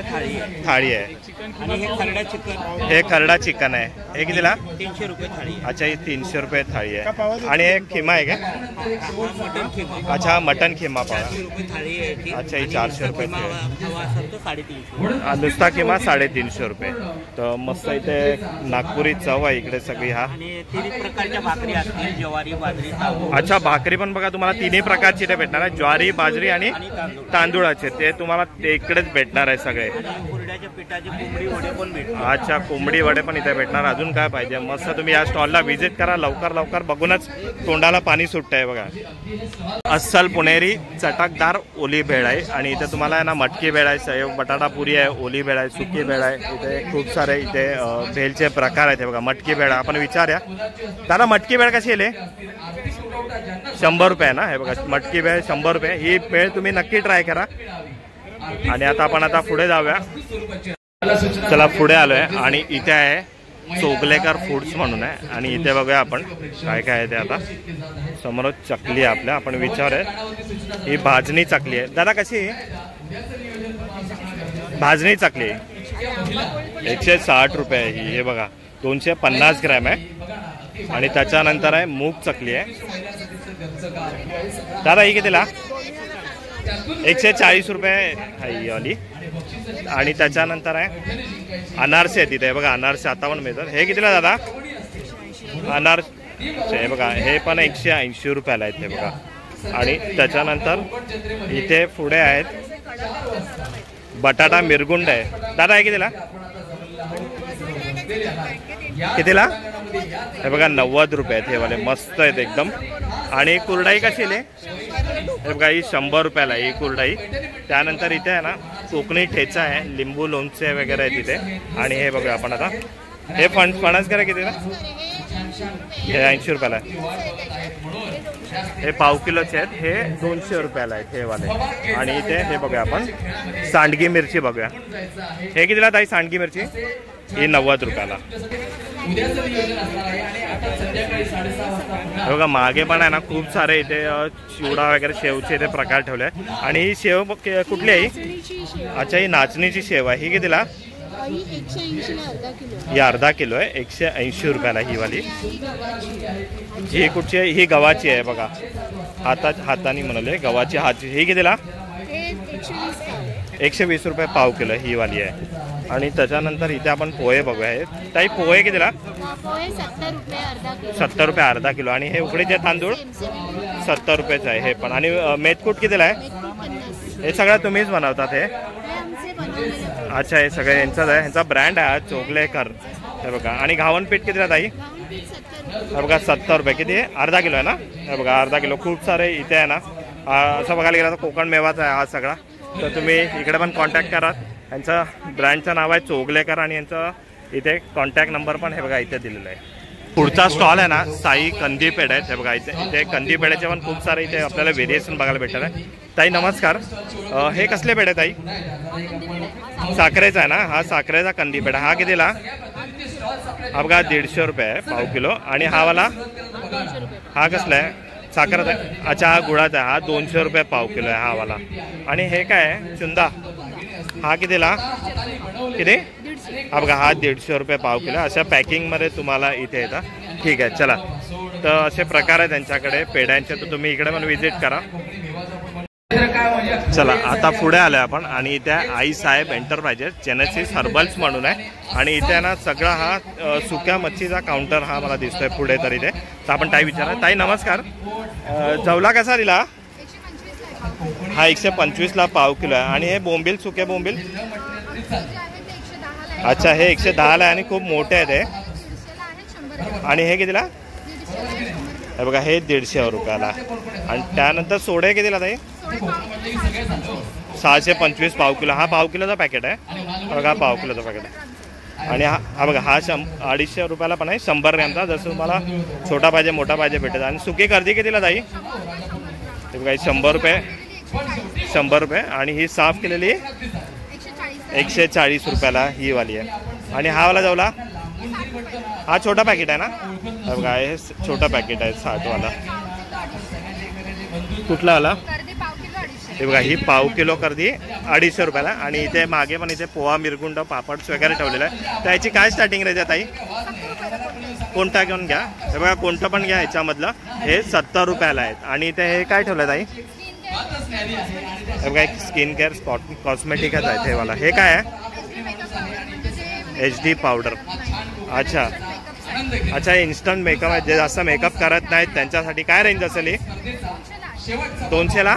थाळी आहे. आणि हे खरडा चिकन. हे खरडा चिकन आहे. हे कितीला? 300 रुपये थाळी. अच्छा ही 300 रुपये थाळी आहे. आणि हे खिमा आहे का? मटन खिमा. अच्छा मटन खिमा पाव. 400 रुपये थाळी आहे. अच्छा ही 400 रुपये थाळी. 350. नुसता किमा 350 रुपये. तर मस्त इथे नागपुरी चव आहे इकडे सगळी. हा आणि 3 प्रकारच्या भाकरी असतील, ज्वारी, बाजरी, तांदूळ. अच्छा भाकरी पण बघा तुम्हाला 3 प्रकारची इथे भेटणार आहे. ज्वारी, बाजरी आणि तांदूळाचे. ते तुम्हाला इकडेच भेटणार आहे सगळे. कुरड्याच्या बटाटे कोंबडी वडे पण भेटतात. अच्छा, कोंबडी वडे पण इथे भेटणार. अजून काय पाहिजे? मस्त तुम्ही या स्टॉलला व्हिजिट करा. लवकर बघूनच तोंडाला पाणी सुटतंय बघा. अस्सल पुणेरी चटकदार ओली भेळ आहे आणि इथे तुम्हाला आहे ना मटकी भेळ आहे, सेव बटाटा पुरी आहे, ओली भेळ आहे, सुकी भेळ आहे. इथे खूप सारे इथे भेळचे प्रकार आहेत बघा. मटकी भेळ आपण विचारूया दादा, मटकी भेळ कशी आहे? 100 रुपये ना. हे बघा मटकी भेळ 100 रुपये. ही भेळ तुम्ही नक्की ट्राय करा. आणि आता आपण पुढे जाऊया. चला पुढे आलोय आणि इथे आहे चोगलेकर फूड्स म्हणून आहे आणि इथे बघूया आपण काय काय आहे ते. आता समोरच चकली आहे आपल्या. आपण विचारूया. ही भाजणी चकली आहे. दादा कशी आहे भाजणी चकली? 160 रुपये आहे ही. हे बघा 250 ग्रॅम आहे. आणि त्याच्यानंतर आहे मूग चकली आहे. दादा ही कितीला? 140 रुपये ही वाली. आणि त्याच्यानंतर आहे अनारसे आहे तिथे बघा. अनारसे आता पण मिळतात. हे कितीला दादा? अनारसे हे बघा हे पण 180 रुपयाला आहेत हे बघा. आणि त्याच्यानंतर इथे पुढे आहेत बटाटा मिरगुंड आहे. दादा हे कितीला? कितीला? हे बघा 90 रुपये आहेत हे वाले. मस्त आहेत एकदम. आणि कुरडाई कशी आहे? हे बघा ही 100 रुपयाला ही कुरडाई. त्यानंतर इथे आहे ना कोकणी ठेचा आहे, लिंबू लोणचे वगैरे आहे तिथे. आणि हे बघा आपण आता हे फणस करा कितीला? हे 80 रुपयाला आहे. हे पाव किलोचे आहेत. हे 200 रुपयाला आहेत हे वाले. आणि इथे हे बघा आपण सांडगी मिरची बघूया. हे कितीला ताई सांडगी मिरची? ही 90 रुपयाला. बघा मागे पण आहे ना खूप सारे इथे चिवडा वगैरे शेवचे इथे प्रकार ठेवले. आणि ही शेव कुठली आहे? अच्छा ही नाचणीची शेव आहे. ही कितीला? ही अर्धा किलो आहे. 180 रुपयाला ही वाली. ही कुठची आहे? ही गव्हाची आहे बघा. हाताने म्हणाले गव्हाची हातची. ही कितीला? 120 रुपये पाव किलो ही वाली आहे. आणि त्याच्यानंतर इथे आपण पोहे बघूया. ताई पोहे कितीला? 70 रुपये अर्धा किलो. आणि हे उकडीचे तांदूळ 70 रुपयेच आहे हे पण. आणि मेथकूट कितीला आहे? हे सगळं तुम्हीच बनवतात हे? अच्छा हे सगळं यांचाच आहे. ह्यांचा ब्रँड आहे चोगलेकर हे बघा. आणि घावन पीठ कितीला ताई? हे बघा 70 रुपये. किती आहे? अर्धा किलो आहे ना. हे बघा अर्धा किलो. खूप सारे इथे आहे ना. असं बघायला गेलं तर कोकण मेवाचा आहे हा सगळा. तर तुम्ही इकडे पण कॉन्टॅक्ट करा. यांचं ब्रँडचं नाव आहे चोगलेकर आणि यांचं इथे कॉन्टॅक्ट नंबर पण हे बघा इथे दिलेलं आहे. पुढचा स्टॉल आहे ना साई कंदी पेढे आहेत हे बघा. इथे कंदी पेढ्याचे पण खूप सारे इथे आपल्याला व्हेरिएशन बघायला भेटणार आहे. ताई नमस्कार. हे कसले पेढे ताई? साखरेचा आहे ना. हा साखरेचा कंदी पेढा. हा कितीला? हा बघा 150 रुपये आहे पाव किलो. आणि हा वाला हा कसला आहे? साखरेचा आहे. अच्छा हा गुळाचा आहे. हा 200 रुपये पाव किलो आहे हा वाला. आणि हे काय आहे? चुंदा. हा कितीला? किती? हा बघा हा 150 रुपये पाव किलो. अशा पॅकिंगमध्ये तुम्हाला इथे येतात. ठीक आहे चला. तर असे प्रकार आहेत त्यांच्याकडे पेढ्यांचे. तर तुम्ही इकडे पण व्हिजिट करा. चला आता पुढे आलोय आपण. आणि इथे आई साहेब एंटरप्राइजेस जेनेसिस हर्बल्स म्हणून आहे. आणि इथे ना सगळा हा सुक्या मच्छीचा काउंटर हा मला दिसतोय पुढे. तर इथे तर आपण ताई विचारा. ताई नमस्कार. जवला कसा दिला? हा 125ला पाव किलो आहे. आणि हे बोंबील सुके बोंबील? अच्छा हे 110ला आहे आणि खूप मोठे आहेत हे. आणि हे कितीला? हे बघा हे 150 रुपयाला. आणि त्यानंतर सोडे कितीला ताई? 625 पाव किलो. हा पाव किलोचा पॅकेट आहे बघा. पाव किलोचा पॅकेट आहे. आणि हा बघा हा 250 रुपयाला पण आहे 100 ग्रॅमचा. जसं तुम्हाला छोटा पाहिजे मोठा पाहिजे भेटेल. आणि सुकी कर्दी कितीला ताई? हे बघा 100 रुपये 100 रुपये. आणि ही साफ केलेली 140 रुपयाला ही वाली आहे. आणि हा वाला जवला हा छोटा पॅकेट आहे ना. हे बघा हे छोटा पॅकेट आहे 60 वाला. कुठला वाला? हे बघा ही पाव किलो कर्दी 250 रुपयाला. आणि इथे मागे पण इथे पोहा मिरगुंड पापड्स वगैरे ठेवलेलं आहे. त्याची काय स्टार्टिंग रेंज आहे ताई? कोणता घेऊन घ्या. हे बघा कोणतं पण घ्या ह्याच्यामधलं. हे 70 रुपयाला आहेत. आणि इथे हे काय ठेवलं ताई? हे बघा एक स्किन केअर कॉस्मेटिकच आहे हे वाला. हे काय आहे? HD powder. अच्छा अच्छा इन्स्टंट मेकअप आहे. जे जास्त मेकअप करत नाहीत त्यांच्यासाठी. काय रेंज असेल ही? 200ला?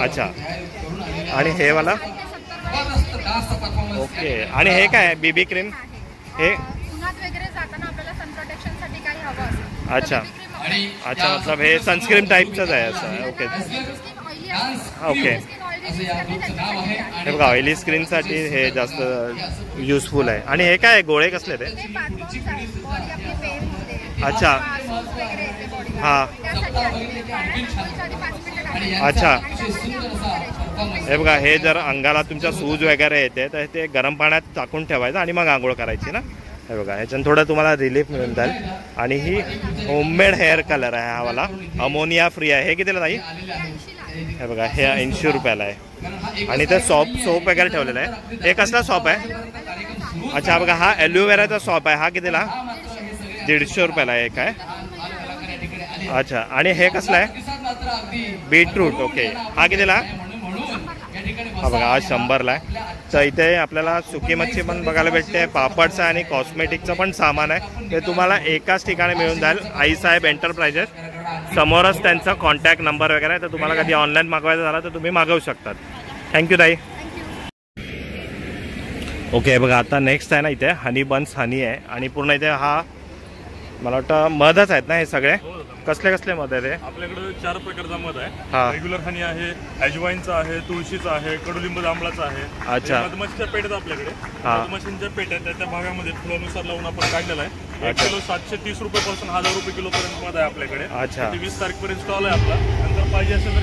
अच्छा. आणि हे वाला ओके. आणि हे काय बीबी क्रीम हे? उन्हात वगैरे जाताना आपल्याला सन प्रोटेक्शनसाठी काही हवं असेल. अच्छा अच्छा, मतलब हे सनस्क्रीन टाईपचंच आहे असं. Okay okay. हे बघा ऑइली स्किनसाठी हे जास्त युजफुल आहे. आणि हे काय गोळे कसले ते? अच्छा हां अच्छा. हे बघा हे जर अंगाला तुमच्या सूज वगैरे येते तर ते गरम पाण्यात टाकून ठेवायचं आणि मग आंघोळ करायची ना. हे बघा ह्याच्यानं थोडं तुम्हाला रिलीफ मिळून जाईल. आणि ही होममेड हेअर कलर आहे हा वाला, अमोनिया फ्री आहे. हे कितीला ताई? हे बघा हे 80 रुपयाला आहे. आणि ते सोप वगैरे ठेवलेलं आहे. हे कसला सॉप आहे? अच्छा बघा हा ॲलोवेराचा सॉप आहे. हा कितीला? 150 रुपयाला आहे काय? अच्छा. आणि हे कसलं आहे? बीटरूट. ओके. हा कितीला? हा बघा हा 100ला आहे. तर इथे आपल्याला सुकी मच्छी पण बघायला भेटते, पापडचं आणि कॉस्मेटिकचं पण सामान आहे. ते तुम्हाला एकाच ठिकाणी मिळून जाईल. आईसाहेब एंटरप्राइजेस समोरच त्यांचा कॉन्टॅक्ट नंबर वगैरे आहे. तर तुम्हाला कधी ऑनलाईन मागवायचं झालं तर तुम्ही मागवू शकतात. थँक्यू ताई. ओके बघा आता नेक्स्ट आहे ना इथे हनी बन्स हनी आहे. आणि पूर्ण इथे हा मला वाटतं मधच आहेत ना हे सगळे? कसले कसले मध आहे ते? आपल्याकडे 4 प्रकारचा मध आहे. हा. रेग्युलर हनी आहे, अजवाईनचा आहे, तुळशीचा आहे, कडुलिंब जांभळाचा आहे. अच्छा. मधमाशीच्या पेट्यात आपल्याकडे मधमाशींच्या पेट्या त्या भागामध्ये फुलानुसार लावून आपण काढलेला आहे. 1 किलो 730 रुपयापासून 1000 रुपये किलो पर्यंत मध आहे आपल्याकडे. अच्छा. 20 तारखेपर्यंत स्टॉल आहे आपला. नंतर पाहिजे असेल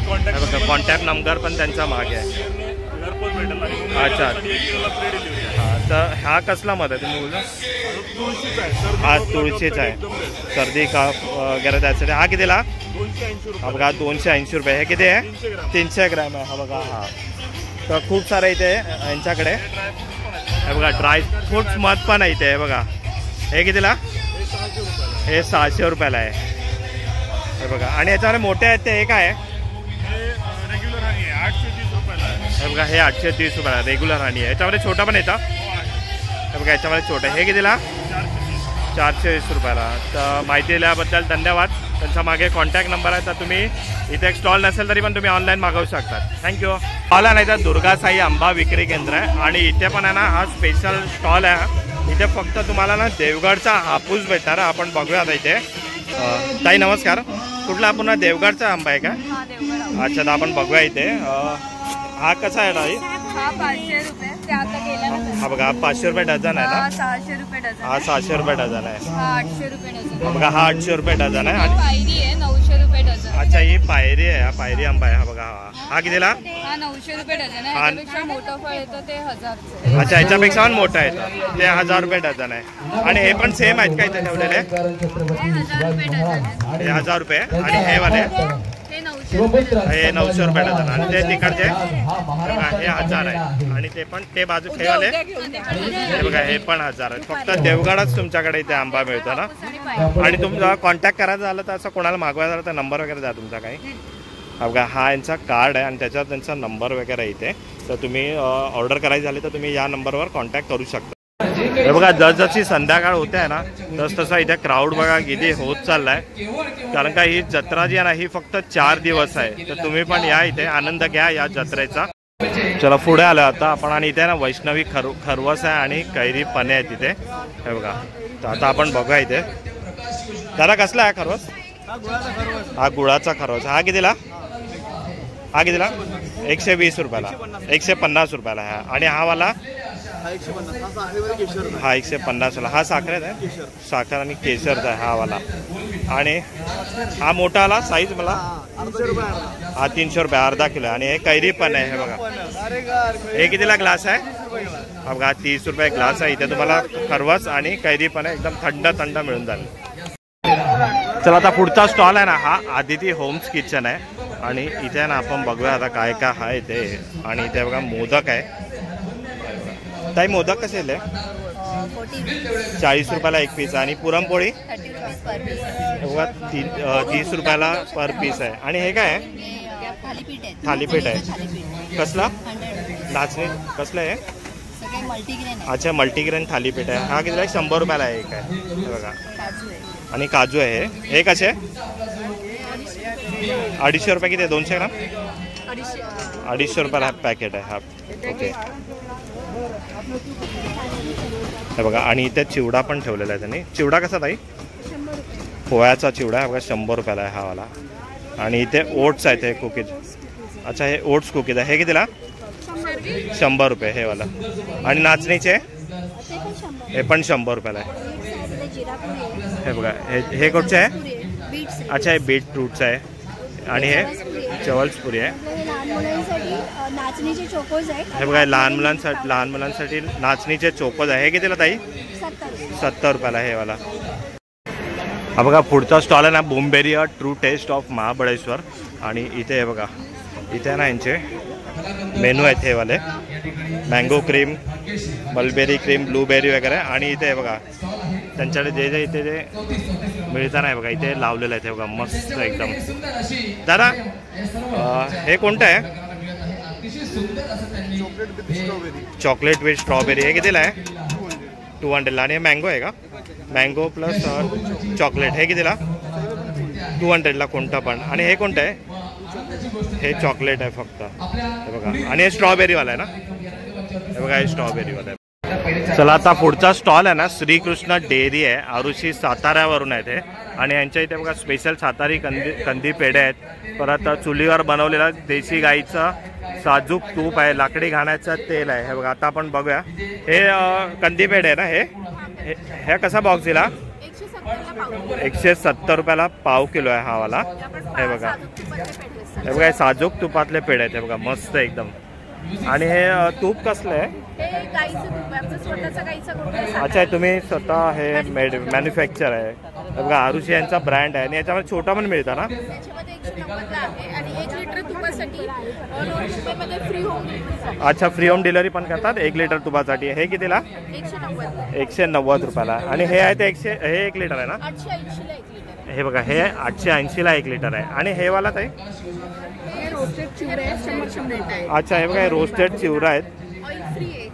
तर कॉन्टॅक्ट नंबर पण त्यांचा मागे आहे. घरपोच भेटेल. अच्छा. 1 किलोला फ्री डिलिव्हरी आहे. हा तर हा कसला मध आहे तुम्ही बोलला? तुळशीचा आहे. हा तुळशीचा आहे. सर्दी काफ वगैरे त्यासाठी. हा कितीला? 280 रुपये. हा बघा 280 रुपये. हे किती आहे? 300 ग्रॅम आहे. हा बघा हा. तर खूप सारं इथे यांच्याकडे. हे बघा ड्राय फ्रूट्स मध पण आहे इथे. हे बघा हे कितीला? हे 600 रुपयाला आहे. हे बघा. आणि याच्यामध्ये मोठे आहेत ते हे काय आहे? रेग्युलर हनी आहे 830 रुपयाला आहे. हे बघा हे 830 रुपयाला रेग्युलर हनी आहे. याच्यामध्ये छोटा पण येतं. हे बघा याच्यामध्ये छोटं. हे कितीला? 420 रुपयाला. तर माहिती दिल्याबद्दल धन्यवाद. त्यांचा मागे कॉन्टॅक्ट नंबर आहे. तर तुम्ही इथे एक स्टॉल नसेल तरी पण तुम्ही ऑनलाईन मागवू शकतात. थँक्यू. स्टॉल नाही तर दुर्गासाई आंबा विक्री केंद्र आहे. आणि इथे पण आहे ना हा स्पेशल स्टॉल आहे. इथे फक्त तुम्हाला ना देवगडचा हापूस भेटणार. आपण बघूया आता इथे. ताई नमस्कार. कुठला पुन्हा देवगडचा आंबा आहे का? अच्छा तर आपण बघूया इथे. हा कसा आहे ताई? हा 500 रुपये. ते आता गेल्यानंतर हा बघा 500 रुपये डझन आहे ना? 600 रुपये डझन. हा 600 रुपये डझन आहे. हा 800 रुपये डझन. हा बघा हा 800 रुपये डझन आहे. आणि पायरी आहे 900 रुपये डझन. अच्छा ही पायरी आहे. हा पायरी आंबा आहे. हा बघा हा कितीला? हा 900 रुपये डझन आहे. हा. याच्यापेक्षा मोठं फळ येतं ते 1000. अच्छा याच्यापेक्षा पण मोठं आहे ते 1000 रुपये डझन आहे. आणि हे पण सेम आहेत का इथे ठेवलेले? हे 1000 रुपये डझन आहे. हे 1000 रुपये. आणि हे वाले हे 900 रुपये डझन. हे 900 रुपये डझन. आणि ते तिकडचे हे 1000 आहे. आणि ते पण ते बाजू हे वाले हे बघा हे पण 1000 आहे. फक्त देवगडच तुमच्याकडे इथे आंबा मिळतो ना? आणि तुमचा कॉन्टॅक्ट करायचं झालं तर असं कोणाला मागवायचं झालं तर नंबर वगैरे द्या तुमचा काही. हा बघा हा यांचा कार्ड आहे आणि त्याच्यावर त्यांचा नंबर वगैरे इथे. तर तुम्ही ऑर्डर करायची झाली तर तुम्ही या नंबरवर कॉन्टॅक्ट करू शकता. हे बघा जसजशी संध्याकाळ होते आहे ना तसं इथे क्राऊड बघा किती होत चाललाय. कारण का ही जत्रा जी आहे ना ही फक्त 4 दिवस आहे. तर तुम्ही पण या इथे आनंद घ्या या जत्रेचा. चला पुढे आलो आता आपण. आणि इथे ना वैष्णवी खरवस आहे आणि कैरी पणे आहे तिथे. हे बघा तर आता आपण बघूया इथे. दादा कसला आहे खरवस? हा गुळाचा खरवस. हा कितीला? हा कितीला? 120 रुपयाला. 150 रुपयाला हा. आणि हा वाला हा 150ला. हा साखरेत आहे. साखर आणि केशरचा आहे हा वाला. आणि हा मोठा आला साईज मला हा 300 रुपये अर्धा किलो. आणि हे कैरी पण आहे. हे बघा हे कितीला ग्लास आहे? हा बघा 30 रुपये ग्लास आहे. इथे तुम्हाला खरवस आणि कैरी पण आहे एकदम थंड थंड मिळून जाईल. चला आता पुढचा स्टॉल आहे ना हा आदिती होम्स किचन आहे. आणि इथे ना आपण बघूया आता काय काय आहे इथे. आणि इथे बघा मोदक आहे. ताई मोदक कसे आहे? 40 रुपयाला एक पीस. आणि पुरणपोळी बघा 30 रुपयाला पर पीस आहे. आणि हे काय आहे? थालीपीठ आहे. कसला? नाचणी कसलं आहे? अच्छा मल्टीग्रेन थालीपीठ आहे. हा किती 100 रुपयाला आहे एक आहे. हे बघा. आणि काजू आहे. हे कसे? 250 रुपये. किती आहे? 200 ग्राम 250 रुपयाला हा पॅकेट आहे हा. ओके हे बघा. आणि इथे चिवडा पण ठेवलेला आहे त्यांनी. चिवडा कसा ताई? पोह्याचा चिवडा आहे बघा, 100 रुपयाला आहे हा वाला. आणि इथे ओट्स आहेत हे कुकीज. अच्छा, हे ओट्स कुकीज आहे. हे कितीला? 100 रुपये हे वाला. आणि नाचणीचे हे पण 100 रुपयाला आहे. हे बघा, हे कुठचे आहे? अच्छा, हे बीटरूटचं आहे. आणि हे चवल्सपुरी आहे. नाचणीचे चोकोज आहे. हे बघा, लहान मुलांसाठी नाचणीचे चोकोज आहे. हे कितीला ताई? 70 रुपयाला हे वाला. हा बघा, पुढचा स्टॉल आहे ना, बोमबेरी ट्रू टेस्ट ऑफ महाबळेश्वर. आणि इथे हे बघा, इथे ना यांचे मेनू आहेत हे वाले. Mango cream, mulberry cream, blueberry वगैरे. आणि इथे हे बघा त्यांच्याकडे जे इथे जे मिळतं ना, हे बघा इथे लावलेलं आहे. हे बघा मस्त एकदम. दादा हे कोणतं आहे? Chocolate with strawberry. हे कितीला आहे? 200. आणि हे मँगो आहे का? Mango plus chocolate. हे कितीला? 200ला कोणतं पण. आणि हे कोणतं आहे? हे चॉकलेट आहे फक्त. हे बघा. आणि हे स्ट्रॉबेरीवाला आहे ना? हे बघा, हे स्ट्रॉबेरीवाला आहे. चला, आता पुढचा स्टॉल आहे ना, श्रीकृष्ण डेअरी आहे. आरुषी साताऱ्यावरून आहे ते. आणि यांच्या इथे बघा स्पेशल सातारी कंदी पेढे आहेत. परत चुलीवर बनवलेला देशी गाईचं साजूक तूप आहे. लाकडी घाण्याचं तेल आहे. हे बघा, आता आपण बघूया. हे कंदी पेढे आहे ना. हे कसा बॉक्स दिला? 170 रुपयाला पाव किलो आहे हा वाला. हे बघा, हे बघा, हे साजूक तुपातले पेढे आहेत. हे बघा मस्त एकदम. आणि हे तूप कसलं आहे? अच्छा, तुम्ही स्वतः हे मॅन्युफॅक्चर आहे. हे बघा, आरुषी यांचा ब्रँड आहे. आणि याच्यामध्ये छोटा पण मिळतं ना? अच्छा, फ्री होम डिलिव्हरी पण करतात 1 लिटर तुपासाठी. हे कितीला? 190 रुपयाला. आणि हे आहे ते हे 1 लिटर आहे ना? हे बघा, हे 880ला 1 लिटर आहे. आणि हे वाला ताई? अच्छा, हे बघा, हे रोस्टेड चिवरा आहेत.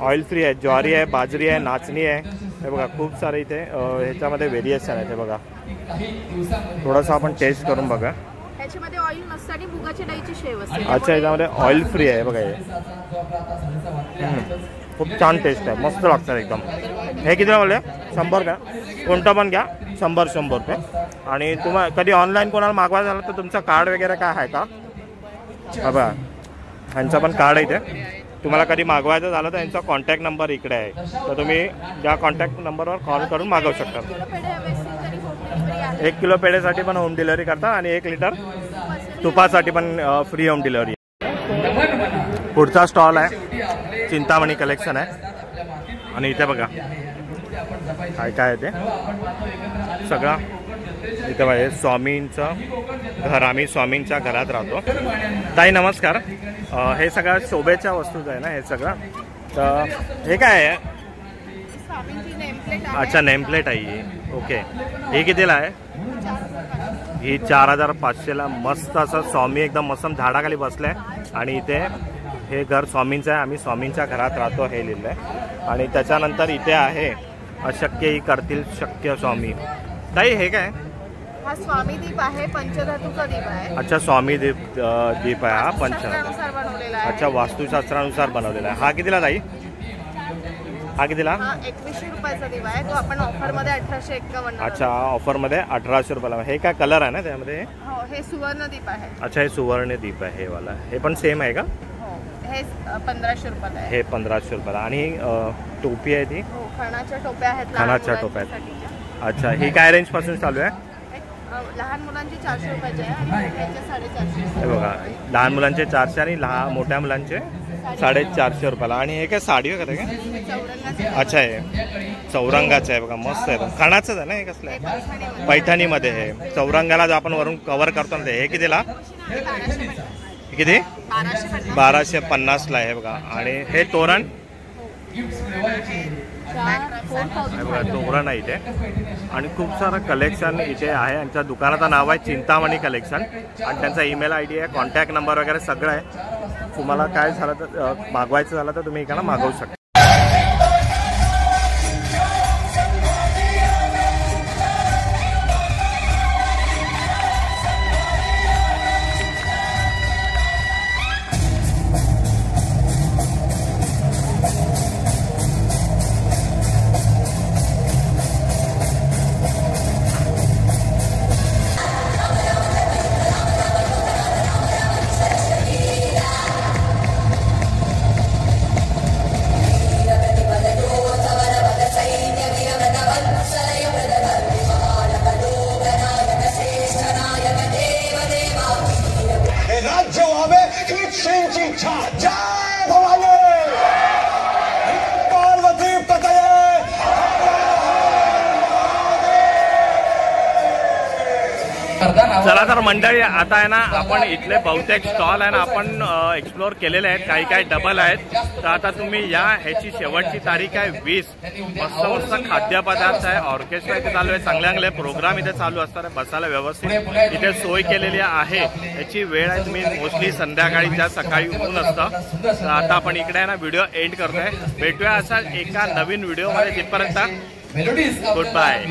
ऑइल फ्री आहे. ज्वारी आहे, बाजरी आहे, नाचणी आहे. हे बघा, खूप सारे इथे ह्याच्यामध्ये व्हेरिएशन आहेत. हे बघा, थोडंसं आपण टेस्ट करून बघा. त्याच्यामध्ये ऑइल नसतं आणि मुगाच्या डाळीची शेव असते. अच्छा, याच्यामध्ये ऑइल फ्री आहे बघा. हे खूप छान टेस्ट आहे, मस्त लागतात एकदम. हे किती बोलले? 100 का? कोणतं पण घ्या, 100 रुपये. आणि तुम्हाला कधी ऑनलाईन कोणाला मागवायचं झालं तर तुमचं कार्ड वगैरे काय आहे का? बघा, ह्यांचं पण कार्ड आहे इथे. तुम्हाला कधी मागवायचं झालं तर यांचा कॉन्टॅक्ट नंबर इकडे आहे. तर तुम्ही त्या कॉन्टॅक्ट नंबरवर कॉल करून मागवू शकता. 1 किलो पेढेसाठी पण होम डिलिव्हरी करतात. आणि 1 लिटर तुपासाठी पण फ्री होम डिलिव्हरी. पुढचा स्टॉल आहे चिंतामणी कलेक्शन आहे. आणि इथे बघा काय काय आहे ते सगळं. इथे बघा, स्वामींचं घर. आम्ही स्वामींच्या घरात राहतो. ताई नमस्कार. हे सगळं शोभेच्या वस्तूच आहे ना हे सगळं? तर हे काय आहे? अच्छा, नेमप्लेट आहे ही. ओके, हे कितीला आहे? ही 4500ला. मस्त असं स्वामी एकदम मस्त झाडाखाली बसलं आहे. आणि इथे हे घर स्वामींचं आहे. आम्ही स्वामींच्या घरात राहतो हे लिहिलं आहे. आणि त्याच्यानंतर इथे आहे अशक्यही करतील शक्य स्वामी. ताई हे काय? हा स्वामी दीप आहे, पंचधातूचा दीप आहे. अच्छा, स्वामी दीप आहे हा पंचधातूचा बनवलेला आहे. अच्छा, वास्तुशास्त्रानुसार बनवलेला आहे. हा कितीला ताई? हा कितीला? 2100 रुपयाचा दीप आहे. तो आपण ऑफरमध्ये 1851. अच्छा, ऑफरमध्ये 1800 रुपयाला. हे काय कलर आहे ना त्यामध्ये? हो, हे सुवर्ण दीप आहे. अच्छा, हे सुवर्ण दीप आहे हे वाला. हे पण सेम आहे का? हो, हे 1500 रुपयाला आहे. हे 1500 रुपयाला. आणि टोपी आहे ती? हो, खणाच्या टोप्या आहेत. खणाच्या टोप्या आहेत. अच्छा, ही काय रेंज पासून चालू आहे? लहान मुलांची 400 रुपयाची आहे आणि मोठ्यांचे 450. हे बघा, लहान मुलांचे 400 आणि मोठ्या मुलांचे 450 रुपयाला. आणि हे काय साडी वगैरे काय? अच्छा, हे चौरंगाचं आहे बघा, मस्त आहे. खणाचंच आहे ना हे? कसलं आहे? पैठणीमध्ये. हे चौरंगाला जो आपण वरून कव्हर करतो ना, हे कितीला? किती? 1250ला आहे बघा. आणि हे तोरण? बघा, तोरण आहे इथे. आणि खूप सारं कलेक्शन इथे आहे. यांच्या दुकानाचं नाव आहे चिंतामणी कलेक्शन. आणि त्यांचा ईमेल ID आहे, कॉन्टॅक्ट नंबर वगैरे सगळं आहे. तुम्हाला काय झालं तर मागवायचं झालं तर तुम्ही इकडं मागवू शकता. चला तर मंडळी, आता आहे ना आपण इथले बहुतेक स्टॉल आहे ना आपण एक्सप्लोर केलेले आहेत, काही काही डबल आहेत. तर आता तुम्ही या, ह्याची शेवटची तारीख आहे 20. मस्त मस्त खाद्यपदार्थ आहे, ऑर्केस्ट्रा इथे चालू आहे, चांगले चांगले प्रोग्राम इथे चालू असतात, बसायला व्यवस्थित इथे सोय केलेली आहे. याची वेळ आहे तुम्ही मोस्टली संध्याकाळी ज्या सकाळी ऊन असतं. तर आता आपण इकडे आहे ना व्हिडिओ एंड करतोय. भेटूया असा एका नवीन व्हिडिओ मध्ये. तिथपर्यंत गुड बाय.